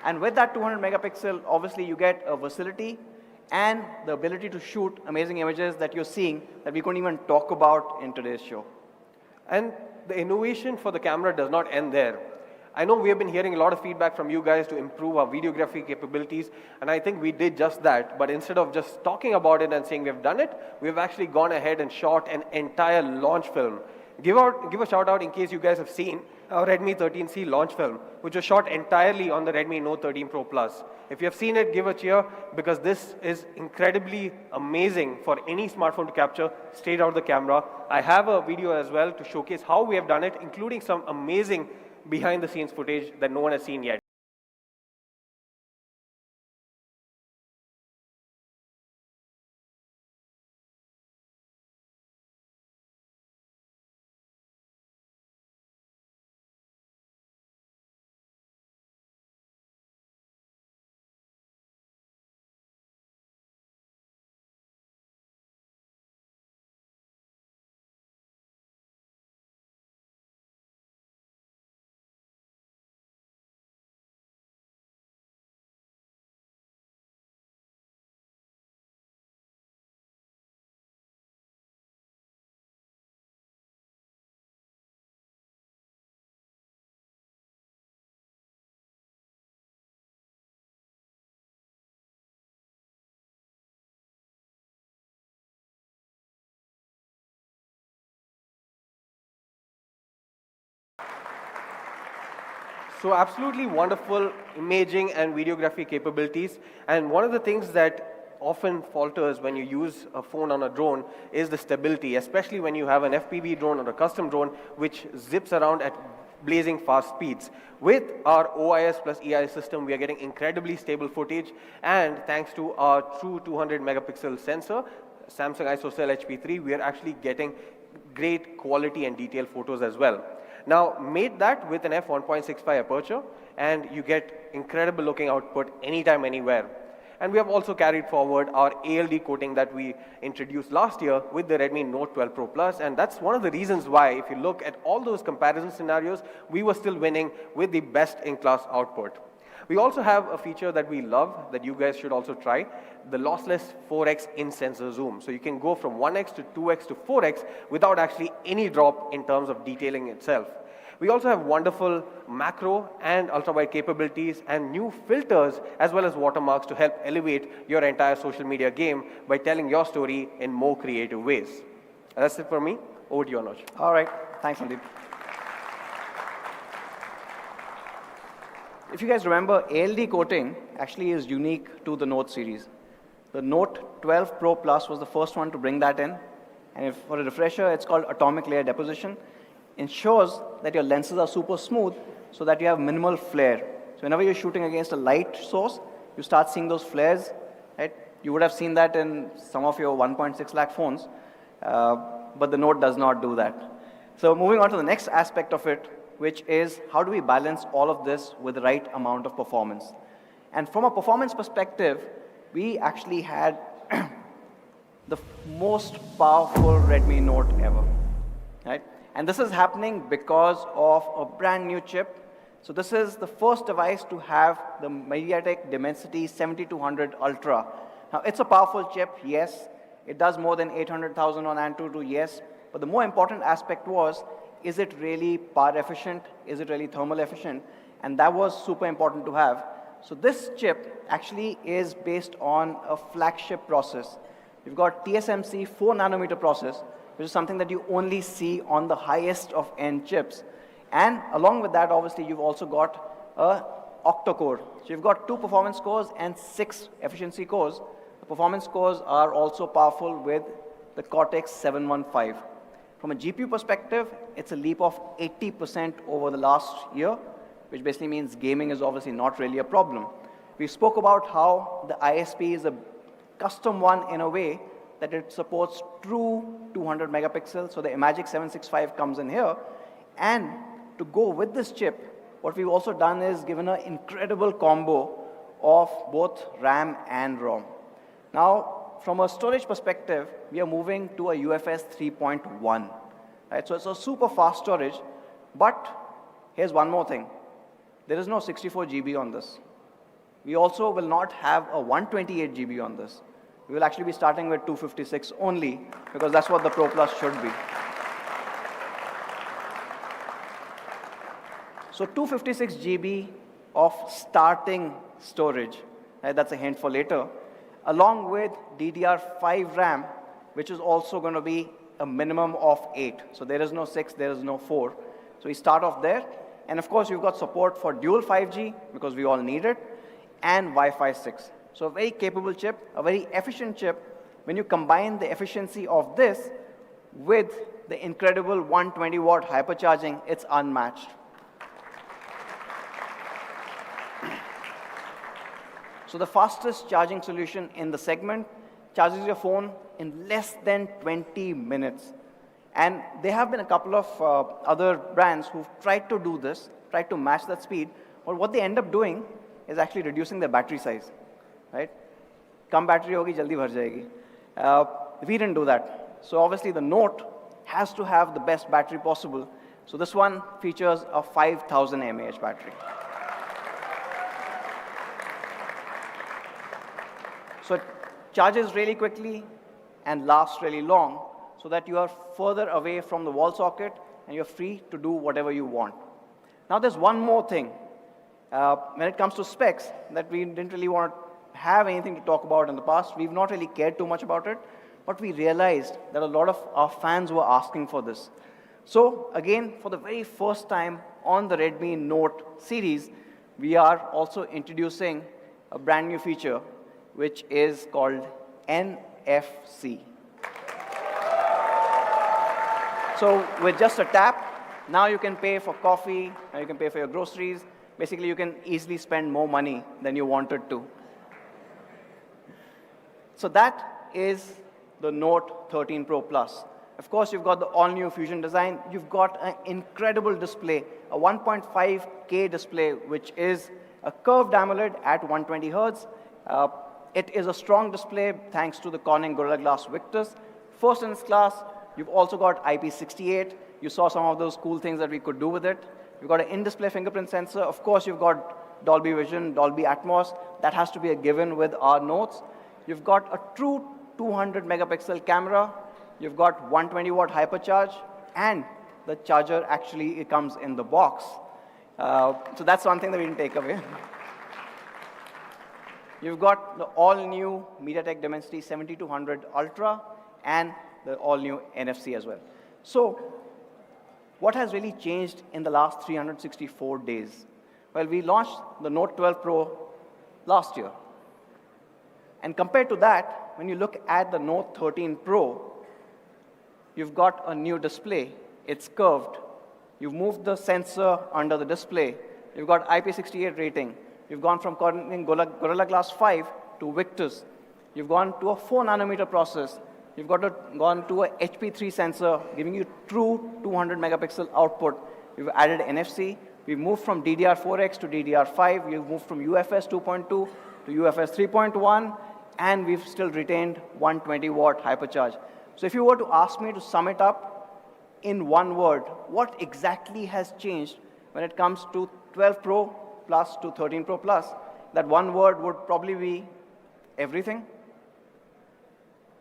And with that 200 megapixel, obviously you get a versatility and the ability to shoot amazing images that you're seeing that we couldn't even talk about in today's show. And the innovation for the camera does not end there. I know we have been hearing a lot of feedback from you guys to improve our videography capabilities, and I think we did just that. But instead of just talking about it and saying we've done it, we've actually gone ahead and shot an entire launch film. Give a shout out in case you guys have seen our Redmi 13C launch film, which was shot entirely on the Redmi Note 13 Pro Plus. If you have seen it, give a cheer, because this is incredibly amazing for any smartphone to capture straight out of the camera. I have a video as well to showcase how we have done it, including some amazing behind the scenes footage that no one has seen yet. So absolutely wonderful imaging and videography capabilities. And one of the things that often falters when you use a phone on a drone is the stability, especially when you have an FPV drone or a custom drone which zips around at blazing fast speeds. With our OIS plus EIS system, we are getting incredibly stable footage, and thanks to our true 200 megapixel sensor, Samsung ISOCELL HP3, we are actually getting great quality and detailed photos as well. Now, mate that with an f1.65 aperture, and you get incredible looking output anytime, anywhere. And we have also carried forward our ALD coating that we introduced last year with the Redmi Note 12 Pro Plus, and that's one of the reasons why, if you look at all those comparison scenarios, we were still winning with the best-in-class output. We also have a feature that we love that you guys should also try, the lossless 4x in-sensor zoom. So you can go from 1x to 2x to 4x without actually any drop in terms of detailing itself. We also have wonderful macro and ultra-wide capabilities and new filters as well as watermarks to help elevate your entire social media game by telling your story in more creative ways. That's it for me. Over to you, Anuj. All right. Thanks, Sandeep. If you guys remember, ALD coating actually is unique to the Note series. The Note 12 Pro Plus was the first one to bring that in. And if, for a refresher, it's called atomic layer deposition. Ensures that your lenses are super smooth so that you have minimal flare. So whenever you're shooting against a light source, you start seeing those flares, right? You would have seen that in some of your 1.6 lakh phones, but the Note does not do that. So moving on to the next aspect of it, which is how do we balance all of this with the right amount of performance? And from a performance perspective, we actually had the most powerful Redmi Note ever, right? And this is happening because of a brand new chip. So this is the first device to have the MediaTek Dimensity 7200 Ultra. Now, it's a powerful chip, yes. It does more than 800,000 on Antutu, yes. But the more important aspect was, is it really power efficient? Is it really thermal efficient? And that was super important to have. So this chip actually is based on a flagship process. We've got TSMC 4 nanometer process, which is something that you only see on the highest of end chips. And along with that, obviously, you've also got a octa-core. So you've got 2 performance cores and 6 efficiency cores. The performance cores are also powerful with the Cortex-715. From a GPU perspective, it's a leap of 80% over the last year, which basically means gaming is obviously not really a problem. We spoke about how the ISP is a custom one in a way that it supports true 200 megapixels. So the Imagic 765 comes in here. And to go with this chip, what we've also done is given an incredible combo of both RAM and ROM. Now, from a storage perspective, we are moving to a UFS 3.1. Right? So it's a super fast storage. But here's one more thing. There is no 64 GB on this. We also will not have a 128 GB on this. We will actually be starting with 256 only, because that's what the Pro Plus should be. So 256 GB of starting storage, right, that's a hint for later, along with DDR5 RAM, which is also going to be a minimum of 8. So there is no 6, there is no 4. So we start off there. And of course, you've got support for dual 5G, because we all need it, and Wi-Fi 6. So a very capable chip, a very efficient chip. When you combine the efficiency of this with the incredible 120-watt hypercharging, it's unmatched. So the fastest charging solution in the segment charges your phone in less than 20 minutes. And there have been a couple of other brands who've tried to do this, tried to match that speed, but what they end up doing is actually reducing their battery size. Right? Kam battery hogi, jaldi bhar jayegi. We didn't do that. So obviously the Note has to have the best battery possible. So this one features a 5000 mAh battery. So it charges really quickly and lasts really long, so that you are further away from the wall socket and you're free to do whatever you want. Now there's one more thing. When it comes to specs that we didn't really want to have anything to talk about in the past. We've not really cared too much about it, but we realized that a lot of our fans were asking for this. So again, for the very first time on the Redmi Note series, we are also introducing a brand new feature, which is called NFC. So with just a tap, now you can pay for coffee, now you can pay for your groceries. Basically, you can easily spend more money than you wanted to. So that is the Note 13 Pro Plus. Of course, you've got the all-new Fusion design. You've got an incredible display, a 1.5K display, which is a curved AMOLED at 120 Hertz. It is a strong display thanks to the Corning Gorilla Glass Victus. First in its class, you've also got IP68. You saw some of those cool things that we could do with it. You've got an in-display fingerprint sensor. Of course, you've got Dolby Vision, Dolby Atmos. That has to be a given with our Notes. You've got a true 200 megapixel camera. You've got 120 watt hypercharge, and the charger actually it comes in the box. So that's one thing that we didn't take away. You've got the all-new MediaTek Dimensity 7200 Ultra and the all-new NFC as well. So what has really changed in the last 364 days? Well, we launched the Note 12 Pro last year. And compared to that, when you look at the Note 13 Pro, you've got a new display. It's curved. You've moved the sensor under the display. You've got IP68 rating. You've gone from Corning Gorilla Glass 5 to Victus. You've gone to a 4 nanometer process. You've gone to a HP3 sensor, giving you true 200 megapixel output. You've added NFC. We've moved from DDR4X to DDR5. We've moved from UFS 2.2 to UFS 3.1. And we've still retained 120 watt hypercharge. So if you were to ask me to sum it up in one word, what exactly has changed when it comes to 12 Pro Plus to 13 Pro Plus, that one word would probably be everything.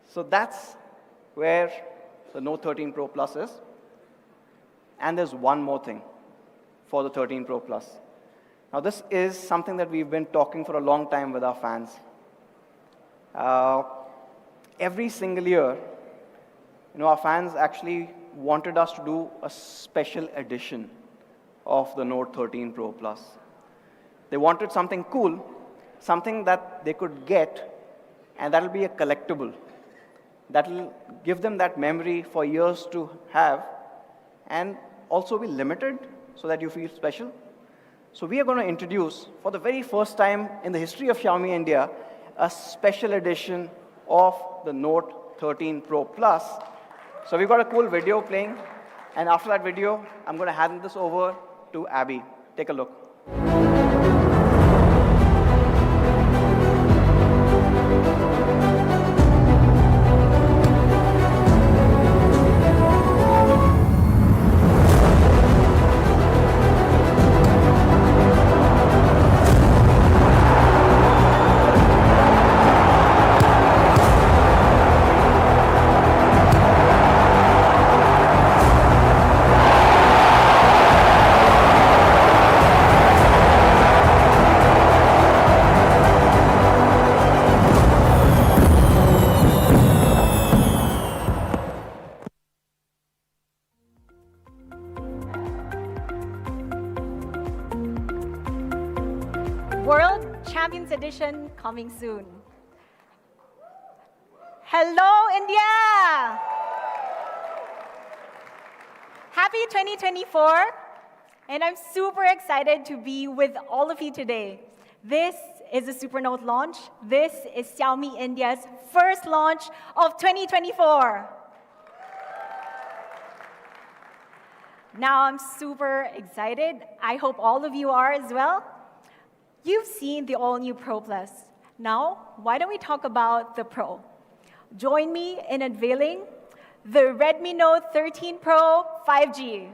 So that's where the Note 13 Pro Plus is. And there's one more thing for the 13 Pro Plus. Now this is something that we've been talking for a long time with our fans. Every single year, our fans actually wanted us to do a special edition of the Note 13 Pro Plus. They wanted something cool, something that they could get, and that'll be a collectible. That'll give them that memory for years to have, and also be limited so that you feel special. So we are going to introduce, for the very first time in the history of Xiaomi India, a special edition of the Note 13 Pro Plus. So we've got a cool video playing, and after that video, I'm going to hand this over to Abby. Take a look. World Champions Edition coming soon. Hello, India! Happy 2024, and I'm super excited to be with all of you today. This is a Supernote launch. This is Xiaomi India's first launch of 2024. Now I'm super excited. I hope all of you are as well. You've seen the all-new Pro Plus. Now, why don't we talk about the Pro? Join me in unveiling the Redmi Note 13 Pro 5G.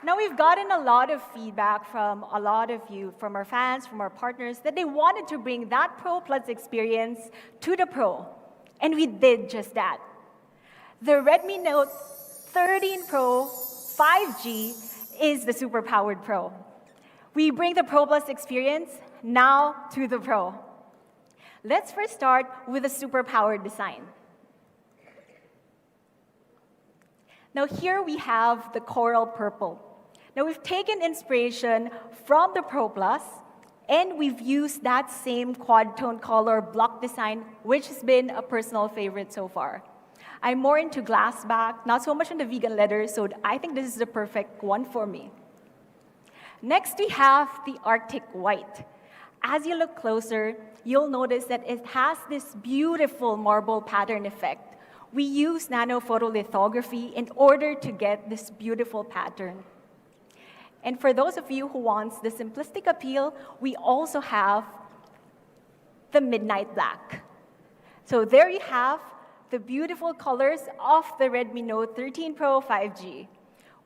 Now, we've gotten a lot of feedback from a lot of you, from our fans, from our partners, that they wanted to bring that Pro Plus experience to the Pro. And we did just that. The Redmi Note 13 Pro 5G is the super-powered Pro. We bring the Pro Plus experience now to the Pro. Let's first start with a super-powered design. Now here we have the coral purple. Now we've taken inspiration from the Pro Plus, and we've used that same quad tone color block design, which has been a personal favorite so far. I'm more into glass back, not so much into vegan leather, so I think this is the perfect one for me. Next, we have the Arctic White. As you look closer, you'll notice that it has this beautiful marble pattern effect. We use nano photolithography in order to get this beautiful pattern. And for those of you who want the simplistic appeal, we also have the Midnight Black. So there you have the beautiful colors of the Redmi Note 13 Pro 5G.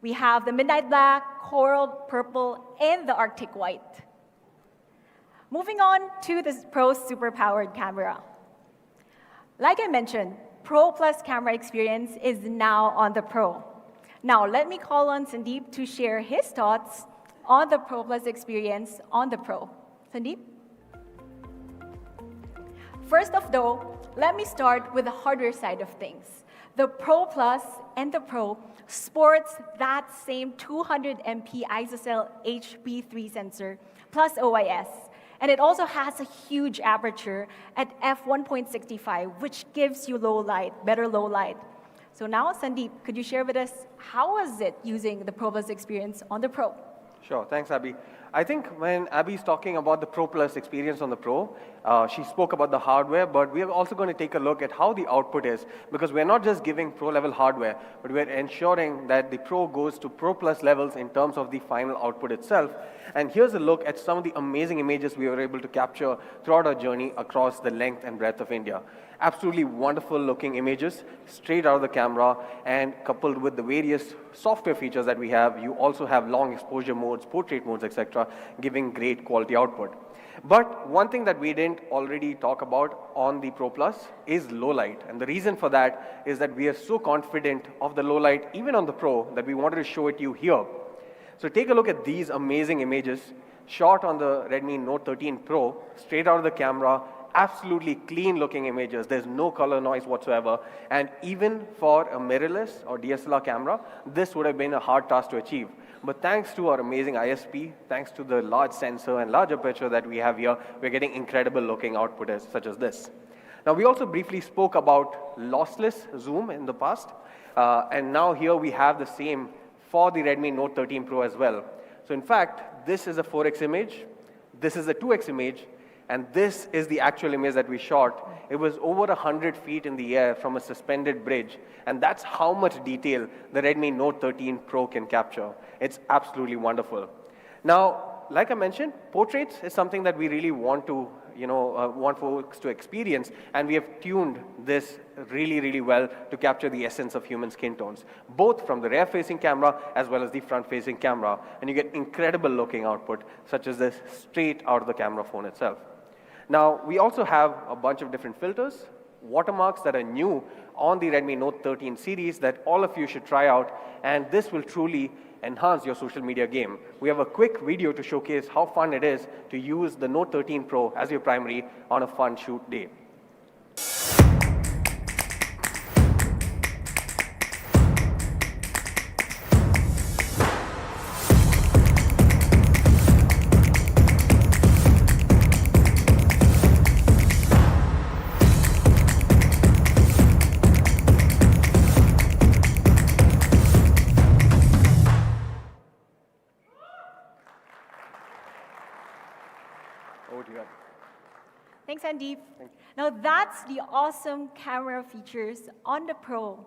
We have the Midnight Black, Coral Purple, and the Arctic White. Moving on to the Pro super-powered camera. Like I mentioned, Pro Plus camera experience is now on the Pro. Now, let me call on Sandeep to share his thoughts on the Pro Plus experience on the Pro. Sandeep? First off, though, let me start with the hardware side of things. The Pro Plus and the Pro sports that same 200 MP ISOCELL HP3 sensor plus OIS. And it also has a huge aperture at f1.65, which gives you low light, better low light. So now, Sandeep, could you share with us how was it using the Pro Plus experience on the Pro? Sure, thanks, Abby. I think when Abby's talking about the Pro Plus experience on the Pro, she spoke about the hardware, but we are also going to take a look at how the output is, because we're not just giving Pro-level hardware, but we're ensuring that the Pro goes to Pro Plus levels in terms of the final output itself. And here's a look at some of the amazing images we were able to capture throughout our journey across the length and breadth of India. Absolutely wonderful looking images straight out of the camera, and coupled with the various software features that we have, you also have long exposure modes, portrait modes, etc., giving great quality output. But one thing that we didn't already talk about on the Pro Plus is low light. And the reason for that is that we are so confident of the low light, even on the Pro, that we wanted to show it to you here. So take a look at these amazing images shot on the Redmi Note 13 Pro, straight out of the camera. Absolutely clean looking images. There's no color noise whatsoever. And even for a mirrorless or DSLR camera, this would have been a hard task to achieve. But thanks to our amazing ISP, thanks to the large sensor and large aperture that we have here, we're getting incredible looking output such as this. Now, we also briefly spoke about lossless zoom in the past. And now here we have the same for the Redmi Note 13 Pro as well. So in fact, this is a 4x image. This is a 2x image. And this is the actual image that we shot. It was over 100 feet in the air from a suspended bridge. And that's how much detail the Redmi Note 13 Pro can capture. It's absolutely wonderful. Now, like I mentioned, portraits is something that we really want to, want folks to experience. And we have tuned this really, really well to capture the essence of human skin tones, both from the rear-facing camera as well as the front-facing camera. And you get incredible looking output, such as this straight out of the camera phone itself. Now, we also have a bunch of different filters, watermarks that are new on the Redmi Note 13 series that all of you should try out, and this will truly enhance your social media game. We have a quick video to showcase how fun it is to use the Note 13 Pro as your primary on a fun shoot day. Thanks, Sandeep. Now that's the awesome camera features on the Pro.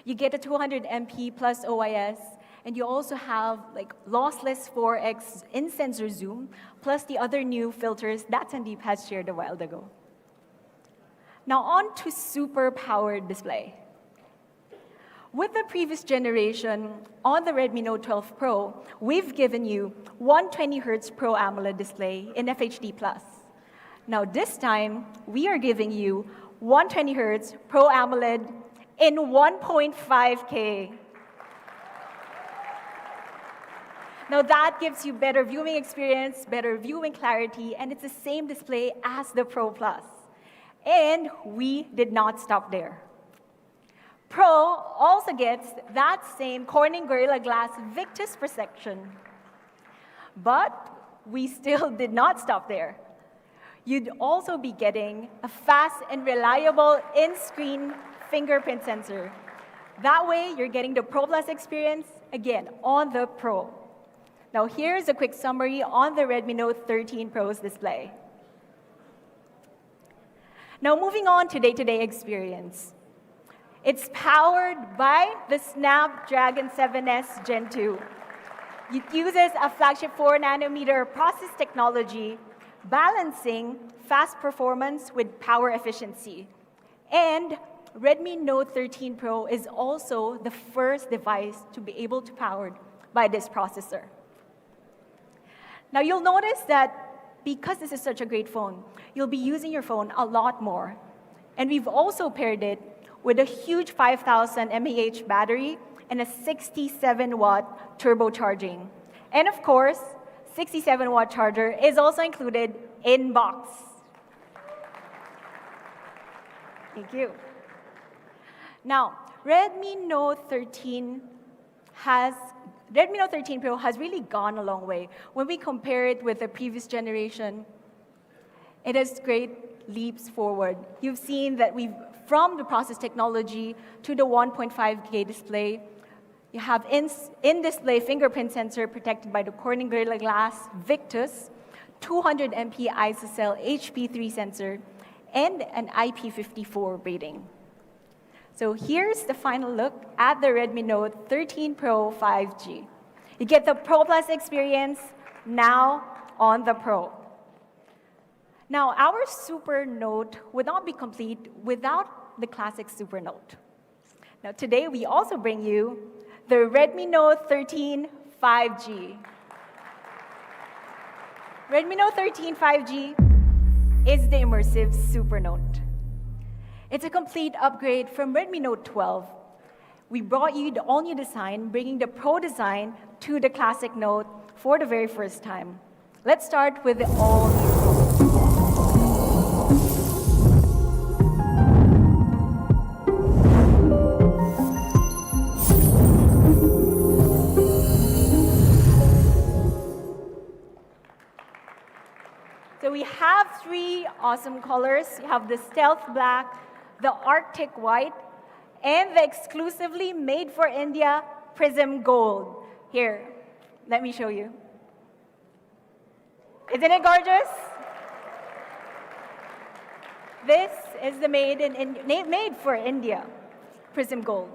You get a 200 MP plus OIS, and you also have like lossless 4x in-sensor zoom, plus the other new filters that Sandeep has shared a while ago. Now on to super-powered display. With the previous generation on the Redmi Note 12 Pro, we've given you 120Hz Pro AMOLED display in FHD+. Now this time, we are giving you 120Hz Pro AMOLED in 1.5K. Now that gives you better viewing experience, better viewing clarity, and it's the same display as the Pro Plus. And we did not stop there. Pro also gets that same Corning Gorilla Glass Victus protection. But we still did not stop there. You'd also be getting a fast and reliable in-screen fingerprint sensor. That way, you're getting the Pro Plus experience, again, on the Pro. Now, here's a quick summary on the Redmi Note 13 Pro's display. Now, moving on to day-to-day experience. It's powered by the Snapdragon 7S Gen 2. It uses a flagship 4-nanometer process technology, balancing fast performance with power efficiency. And Redmi Note 13 Pro is also the first device to be able to be powered by this processor. Now, you'll notice that because this is such a great phone, you'll be using your phone a lot more. And we've also paired it with a huge 5,000 mAh battery and a 67-watt turbocharging. And of course, 67-watt charger is also included in box. Thank you. Now, Redmi Note 13 Pro has really gone a long way. When we compare it with the previous generation, it has great leaps forward. You've seen that from the process technology to the 1.5K display, you have in-display fingerprint sensor protected by the Corning Gorilla Glass Victus, 200 MP ISOCELL HP3 sensor, and an IP54 rating. So here's the final look at the Redmi Note 13 Pro 5G. You get the Pro Plus experience now on the Pro. Now, our Super Note would not be complete without the classic Super Note. Now, today we also bring you the Redmi Note 13 5G. Redmi Note 13 5G is the immersive Super Note. It's a complete upgrade from Redmi Note 12. We brought you the all-new design, bringing the Pro design to the classic Note for the very first time. Let's start with the all-new Pro. So we have three awesome colors. You have the Stealth Black, the Arctic White, and the exclusively made for India Prism Gold. Here, let me show you. Isn't it gorgeous? This is the made for India Prism Gold.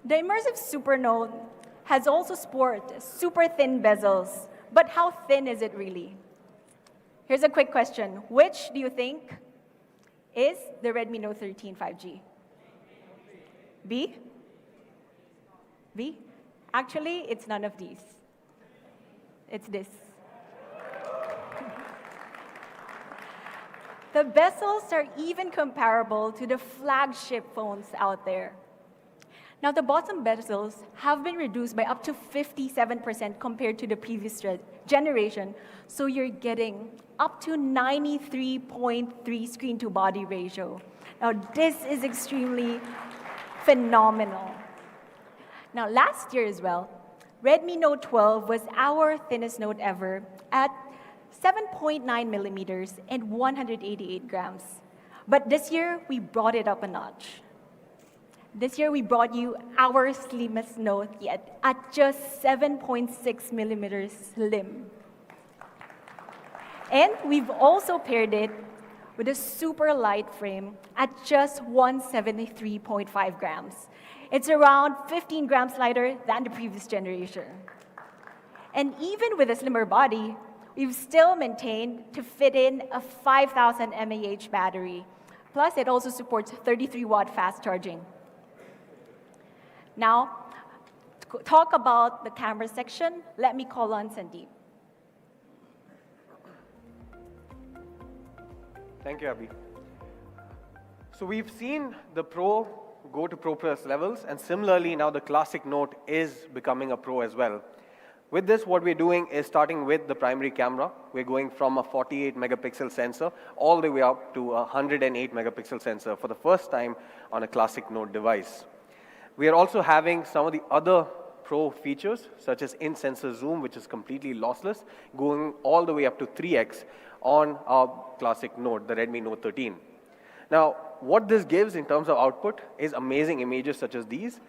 The immersive Super Note has also sported super thin bezels, but how thin is it really? Here's a quick question. Which do you think is the Redmi Note 13 5G? B? B? Actually, it's none of these. It's this. The bezels are even comparable to the flagship phones out there. Now, the bottom bezels have been reduced by up to 57% compared to the previous generation, so you're getting up to 93.3 screen-to-body ratio. Now, this is extremely phenomenal. Now, last year as well, Redmi Note 12 was our thinnest Note ever at 7.9 millimeters and 188 grams. But this year, we brought it up a notch. This year, we brought you our slimmest Note yet at just 7.6 millimeters slim. And we've also paired it with a super light frame at just 173.5 grams. It's around 15 grams lighter than the previous generation. And even with a slimmer body, we've still maintained to fit in a 5,000 mAh battery. Plus, it also supports 33-watt fast charging. Now, to talk about the camera section, let me call on Sandeep. Thank you, Abhi. So we've seen the Pro go to Pro Plus levels, and similarly now the classic Note is becoming a Pro as well. With this, what we're doing is starting with the primary camera. We're going from a 48 megapixel sensor all the way up to a 108 megapixel sensor for the first time on a classic Note device. We are also having some of the other Pro features, such as in-sensor zoom, which is completely lossless, going all the way up to 3x on our classic Note, the Redmi Note 13. Now, what this gives in terms of output is amazing images such as these.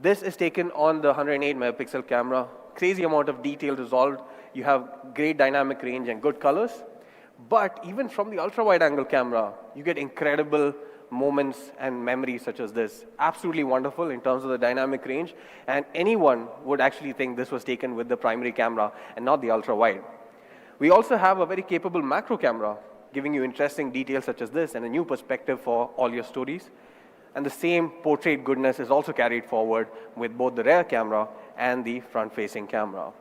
This is taken on the 108 megapixel camera, crazy amount of detail resolved. You have great dynamic range and good colors. But even from the ultra-wide angle camera, you get incredible moments and memories such as this. Absolutely wonderful in terms of the dynamic range, and anyone would actually think this was taken with the primary camera and not the ultra-wide. We also have a very capable macro camera, giving you interesting details such as this and a new perspective for all your stories. And the same portrait goodness is also carried forward with both the rear camera and the front-facing camera.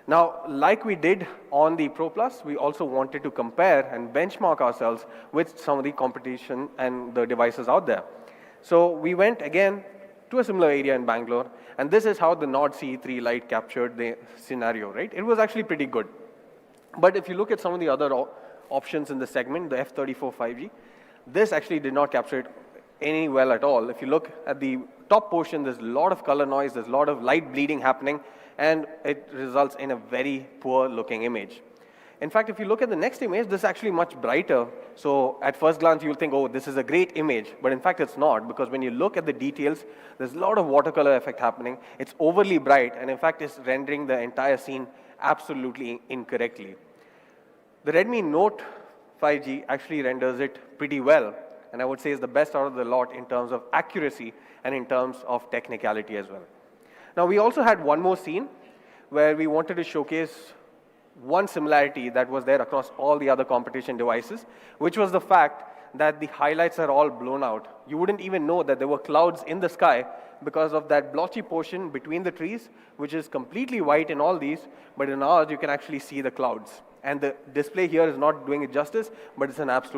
Now, like we did on the Pro Plus, we also wanted to compare and benchmark ourselves with some of the competition and the devices out there. So we went again to a similar area in Bangalore, and this is how the Nord CE3 Lite captured the scenario, right? It was actually pretty good. But if you look at some of the other options in the segment, the F34 5G, this actually did not capture it any well at all. If you look at the top portion, there's a lot of color noise, there's a lot of light bleeding happening, and it results in a very poor looking image. In fact, if you look at the next image, this is actually much brighter. So at first glance, you'll think, oh, this is a great image. But in fact, it's not, because when you look at the details, there's a lot of watercolor effect happening. It's overly bright, and in fact, it's rendering the entire scene absolutely incorrectly. The Redmi Note 5G actually renders it pretty well, and I would say is the best out of the lot in terms of accuracy and in terms of technicality as well. Now, we also had one more scene where we wanted to showcase one similarity that was there across all the other competition devices, which was the fact that the highlights are all blown out. You wouldn't even know that there were clouds in the sky because of that blotchy portion between the trees, which is completely white in all these, but in ours you can actually see the clouds. And the display here is not doing it justice, but it's an absolute